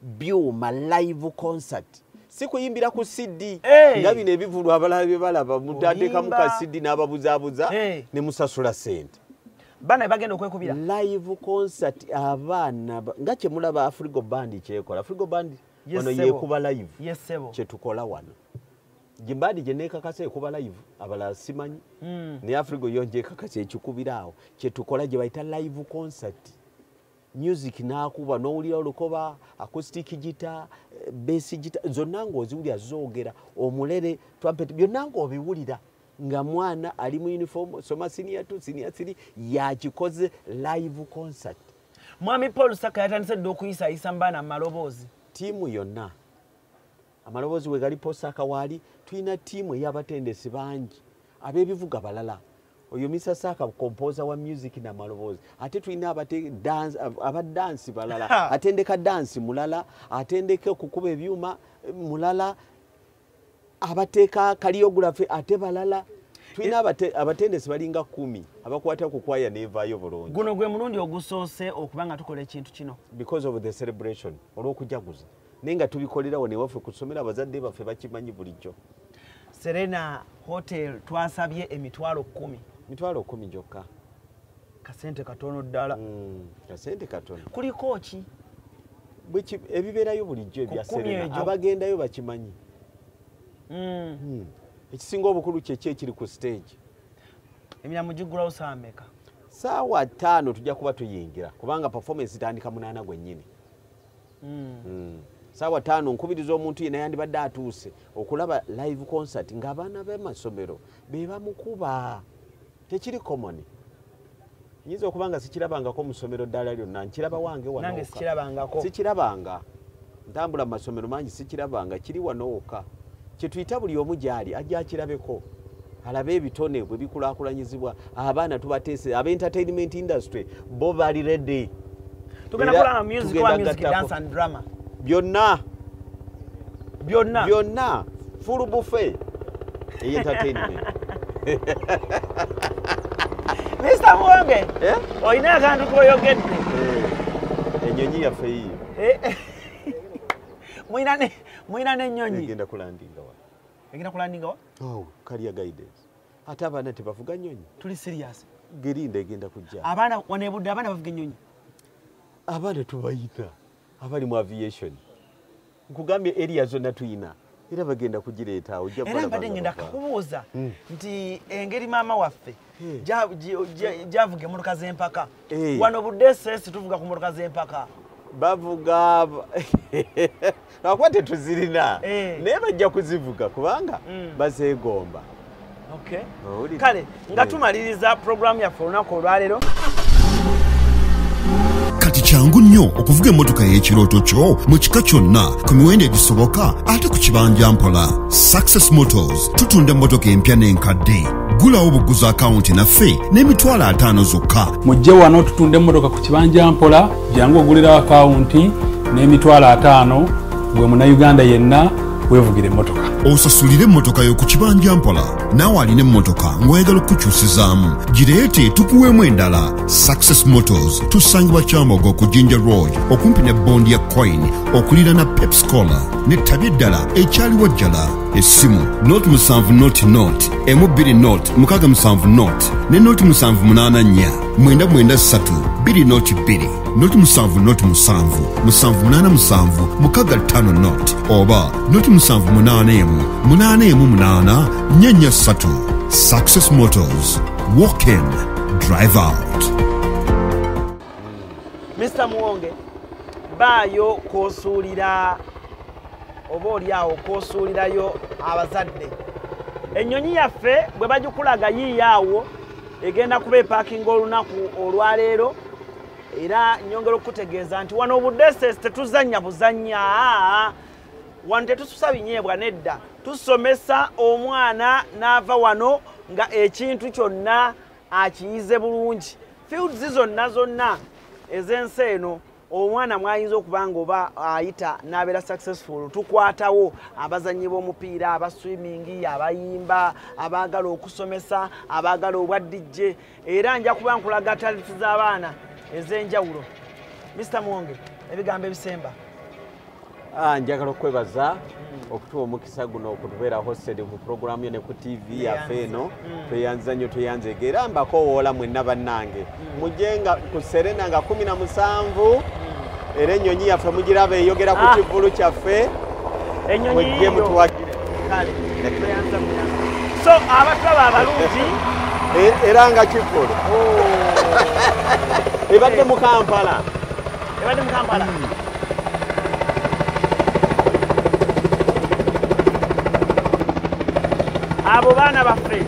Byuma live concert. Si kuyimbira ku CD. Nga bino ebivulu abalala bye balaba mutandikamu ka CD n'ababuzaabuza ne musasula ssente. Bana bagenda okwekubira. Live concert abaana nga kye mulaba Afrigo Band kyekola. Afrigo Band wano yekuba live. Yes sebo. Kye tukola wano. Jimbadi gye neekakasa ekuba live abalala simanyi. Ne Afrigo yonje ekakasa ekikubiraawo. Kye tukola gye bayita live concert. Music n'akuba n'owulira olukoba, acoustic guitar, bass guitar, zonna ng'oziwulira zoogera, omulere, trumpet, byonna ng'obiwulira. Nga mwana ali mu uniform soma senior 2 senior 3 yakikoze live concert. Mwami Paul Saka yatandise dde okuyisayisa mbaana amaloboozi. Tiimu yonna amaloboozi we gali Paul Saka waali tulina tiimu ey'abatendesi bangi ab'ebivuga balala. Oyo Mr. Saka composer wa music na maloboozi. Ate tulina abadansi balala. Atendeka dansi mulala, atendeka okukuba ebyuma mulala. Abateeka choreography ate balala. Tulina abatendesi balinga 10 abakwata ku kwaya neevaayo bulungi. Guno gwe mulundi ogusoose okubanga tukola ekintu kino. Because of the celebration olw'okujaguza. Nenga tubikolerawo ne waffe kusomera abazadde baffe bakimanyi bulijjo. Serena Hotel twasabye emitwalo 10. Mitwalo 10 gyokka. Kasente katono ddala. Kasente katono. Kuliko ki? Bweki ebibeerayo bulijjo ebya Serena abagendayo bakimanyi. Ekisinga obukulu kyeki ekiri ku stage. Emiramu gigulawo saa mmeka? Saawa 5 tujja kuba tuyingira kubanga performance itandika 8 gwennyini. Saawa 5 nkubiriza omuntu yena yandibadde atuuse okulaba live concert ng'abaana b'amasomero be bamukuba. Tekiri common. Nyinza okubanga sikirabangako mu ssomero ddala lyonna nkiraba wange wano. Nange sikirabangako. Sikirabanga. Ntambula mu masomero mangi sikirabanga kiri wano wokka. Kye tuyita buli omu gy'ali ajja akirabeko. alabe ebitone bwe bikulaakulanyizibwa abaana tubateese entertainment industry bo bali ready tugenda kulaba music wa music dance and drama byonna full buffet entertainment Mr. Muwonge oyina akantu koyogedde enyonyi yaffe yiyo mwina n'ennyonyi egenda kulandinga wa Career guidance ate abaana tebavuga nnyonyi tuli serious gerinda egenda kujja abaana wanebudde abaana bavuga ennyonyi abaana tubayita abali mu aviation nkugambye area zonna tuyina era bagenda kugireeta ojja era mbadde ngenda kubuuza nti engeri maama waffe javuga emmotoka z'empaka wano budde sesi tuvuga ku mmotoka z'empaka bavuga lwakuba tetuzirina naye bajja kuzivuga kubanga bazeegomba kale nga tumaliriza puroguramu yaffe olunaku olwaleero kati kyangu nnyo okuvuga emmotoka y'ekirooto kyo mu kika kyonna ku miwendo egisoboka ate ku kibanja mpola. Success Motors tutunda emmotoka empya n'enkadde. Gulawo buguza akawunti naffe n'emitwalo 5 zokka. Mujje wano tutunda emmotoka ku kibanja mpola, jangu ogulira akawunti n'emitwalo 5 gwe munnayuganda yenna weevugira emmotoka. Osasulire emmotoka yo ku kibanja mpola. Naawe alina emmotoka ng'oyagala okukyusizaamu gireete tukuweemu endala. Success Motors tusangibwa Kyambogo ku Jinja Road okumpi ne bondi ya Coin okulira na Pepsi-Cola n'ettabi eddala ekyaliwo jjala. Essimu not 7 not emu 2 not 67 not ne not 784 993 2 not 2 not 7 not 7 787 65 not oba not 781 8 8 Success Motors. Walk in, drive out. Mr. Muwonge baayo koosuulira oba oliawo koosuulirayo abazadde ennyonyi yaffe bwe bagikulaga yiiyaawo egenda kuba epaakinga olunaku olwaleero era nyongera okutegeeza nti wano obudesesi tetuzannya buzannya wano tetususa binyeebwa nedda tusomesa omwana n'ava wano nga ekintu kyonna akiyize bulungi fields zonna ez'ensi eno omwana mwayinza okubanga oba ayita n'abeera successful tukwatawo abazannyi b'omupiira abaswimming abayimba abaagala okusomesa abaagala obwa DJ era nja kuba nkulaga talenti z'abaana ez'enjawulo. Mr. Muwonge ebigambo ebisemba njagala okwebaza okutuwa omukisa guno okutubeera hosted ku programu yo ne ku TV yaffe eno tweyanza nnyo tweyanzega era mbakowoola mwenna bannange mujjenga ku Serena nga 17 era ennyonyi yaffe mugiraba eyogera ku kivulu kyaffe mujje mutuwagire so abatulaba abalungi era nga kivulu ebadde mu Kampala abo baana baffe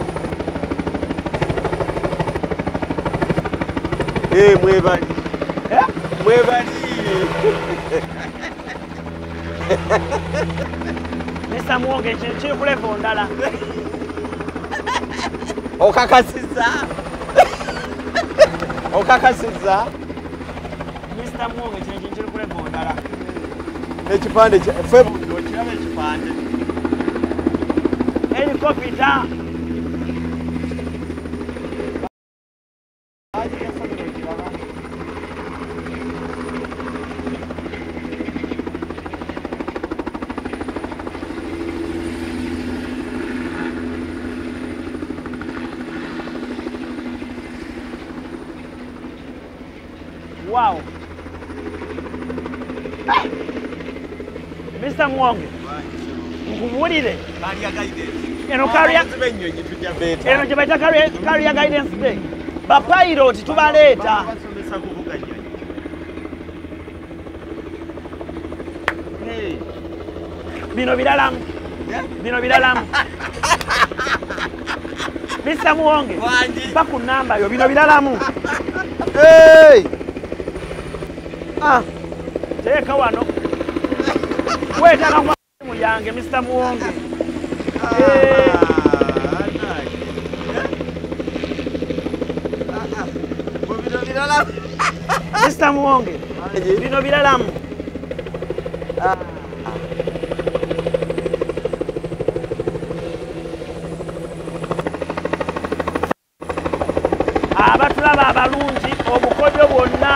mwebali Mr. Muwonge ekintu kiri ku level ndala okakasiza Mr. Muwonge ekintu kiri ku level ndala ekipande okiraba ekipande helicopter wow Mr. Muwonge nkubulire eno gye bayita Career Guidance Day bapiloti tubaleeta bino biralamu Mr. Muwonge baku namba yo bino biralamu teeka wano weetaka kwa simu yange Mr. Muwonge Mr. Muwonge bino biralamu abatulaba abalungi obukodyo bwonna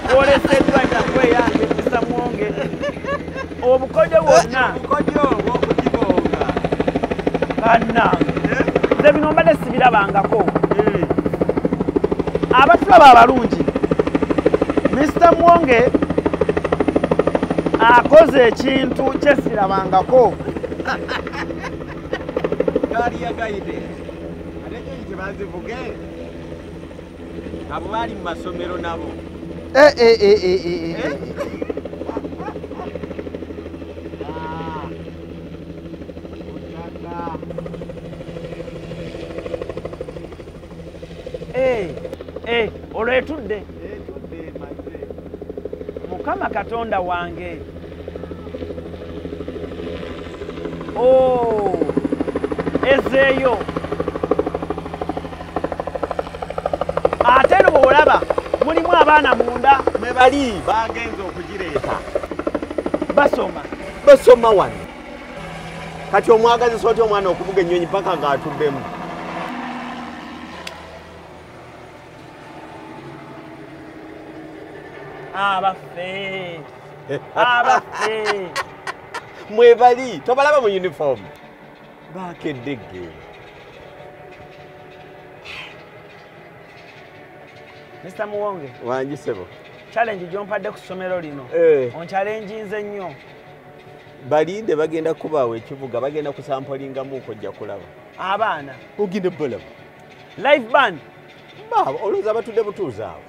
bwoleseddwa ennaku eyange Mr. Muwonge obukodyo bwonna kanna nze bino mbadde sibirabangako abatulaba abalungi Mr. Muwonge akoze ekintu kyesirabangako gaali yagayide ate ekyo kyebazivuge abo baali mu masomero nabo olwo etudde Mukama Katonda wange ezeeyo ate no bwolaba mulimu abaana munda me bali bagenze okugireeta basoma wano kati omwagazisa otya omwana okuvuga ennyonyi paka ng'atuddemu abaffe mwebali tobalaba mu uniform bakeddege Mr. Muwonge wanjisebo challenge gyompadde ku ssomero lino onchallenginze nnyo balinde bagenda kubaawo ekivuga bagenda kusampolingamu okojja kulaba abaana ogende balaba live band olowooza batudde butuuzi awo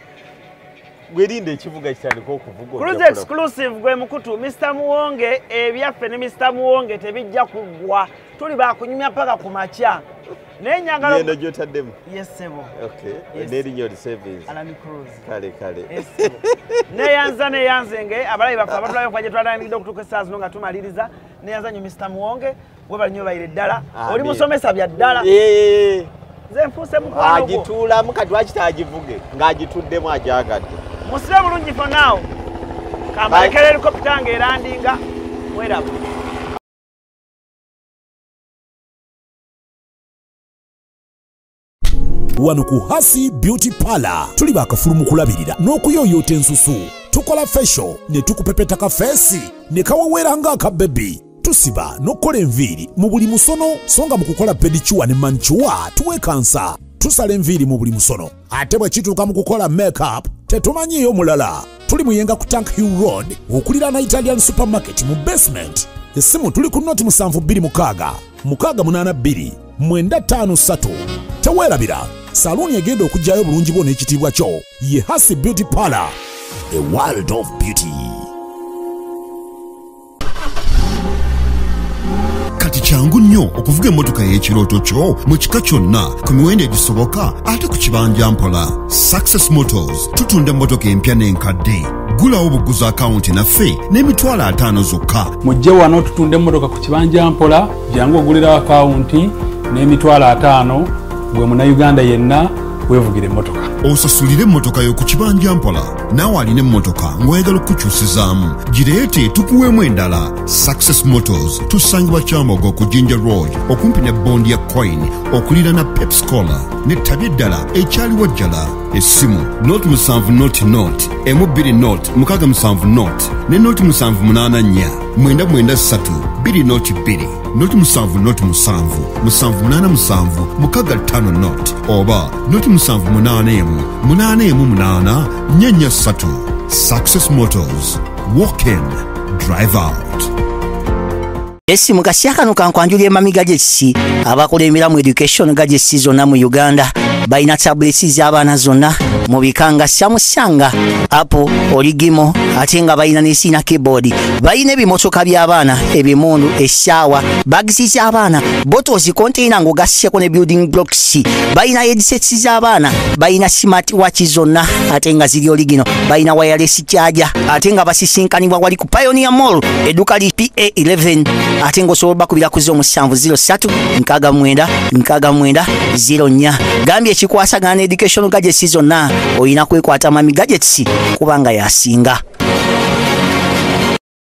gwerinde ekivuga kitandika okuvuga cruise exclusive gwe mukutu Mr. Muwonge ebyaffe ne Mr. Muwonge tebijja kuggwa tuli bakunyumya paka ku makya naye nyagala yendo gyotaddemu yesebo nerinyo service Alani Cruise kale neyanzenge abalayi baffe abatulabe kwa gyetwalanidde okutuuka essaawa zino nga tumaliriza neyanza nnyo Mr. Muwonge webali nnyo bayire ddala oli musomesa bya ddala nze nfuuse mukwano gwo agituulamu kati wakita agivuge ng'agituddemu agyagadde musibe bulungi fonaawo kambalekera helikopita ng'erandinga mweraba wano ku Hasi Beauty Parlor tuli bakafulumu kulabirira n'okuyooyoota ensusu tukola facial ne tukupepeta kafeesi ne kawawera ng'aka bebi tusiba n'okukola enviiri mu buli musono songa mu kukola pedicure ne manicure tuwekansa tusala enviiri mu buli musono ate bwe kituuka mu kukola makeup tetumanyiiyo mulala tuli muyenga ku Tank Hill Road okuliraana Italian Supermarket mu basement essimu tuli ku noti 72 682 953 teweerabira saluni egenda okujjayo bulungi bwo n'ekitiibwa kyo ye Hasi Beauty Parlor, a world of beauty. kati kyangu nnyo okuvuga emmotoka y'ekirooto kyo mu kika kyonna ku miwendo egisoboka ate ku kibanja mpola Success Motors tutunda emmotoka empya n'enkadde gulawo buguza akawunti naffe n'emitwalo 5 zokka mujje wano tutunde emmotoka ku kibanja mpola jangu ogulirawo akawunti n'emitwalo 5 gwe munnayuganda yenna weevugire emmotoka osasulire emmotoka yo ku kibanja mpola naawe alina emmotoka ng'oyagala okukyusizaamu gireete tukuweemu endala Success Motors tusangibwa Kyambogo ku Jinja Road okumpi ne bondi ya Coin okulira na Pepsi-Cola n'ettabi eddala ekyaliwo jjala essimu noti 7 noti 2 noti 67 noti ne noti 784 993 2 noti 2 noti 7 noti 7 787 65 noti oba noti 781 818 443 Success Motors. Walk in, drive out. Essimu kasya kano kankwanjulira emamiga gy'ekisi abakola emiramu education gadgets zonna mu Uganda balina tablets z'abaana zonna mu bikanga Samsung, Apple, Origimo ate nga balina n'esiina keyboard. Balina ebimotoka by'abaana, ebimundu, essaawa, bags z'abaana, bottles container ng'ogasseko ne building blocks. Balina headsets z'abaana, balina smart watch zonna ate nga ziri Origino. Balina wireless charger ate nga basisinkanibwa wali ku Pioneer Mall edduka li PA11 ate ng'osobola bakubira ku 0703 69 69 04. Gambye ekikwasagana education gadgets zonna olina kwekwata Mami Gadgets kubanga yasinga.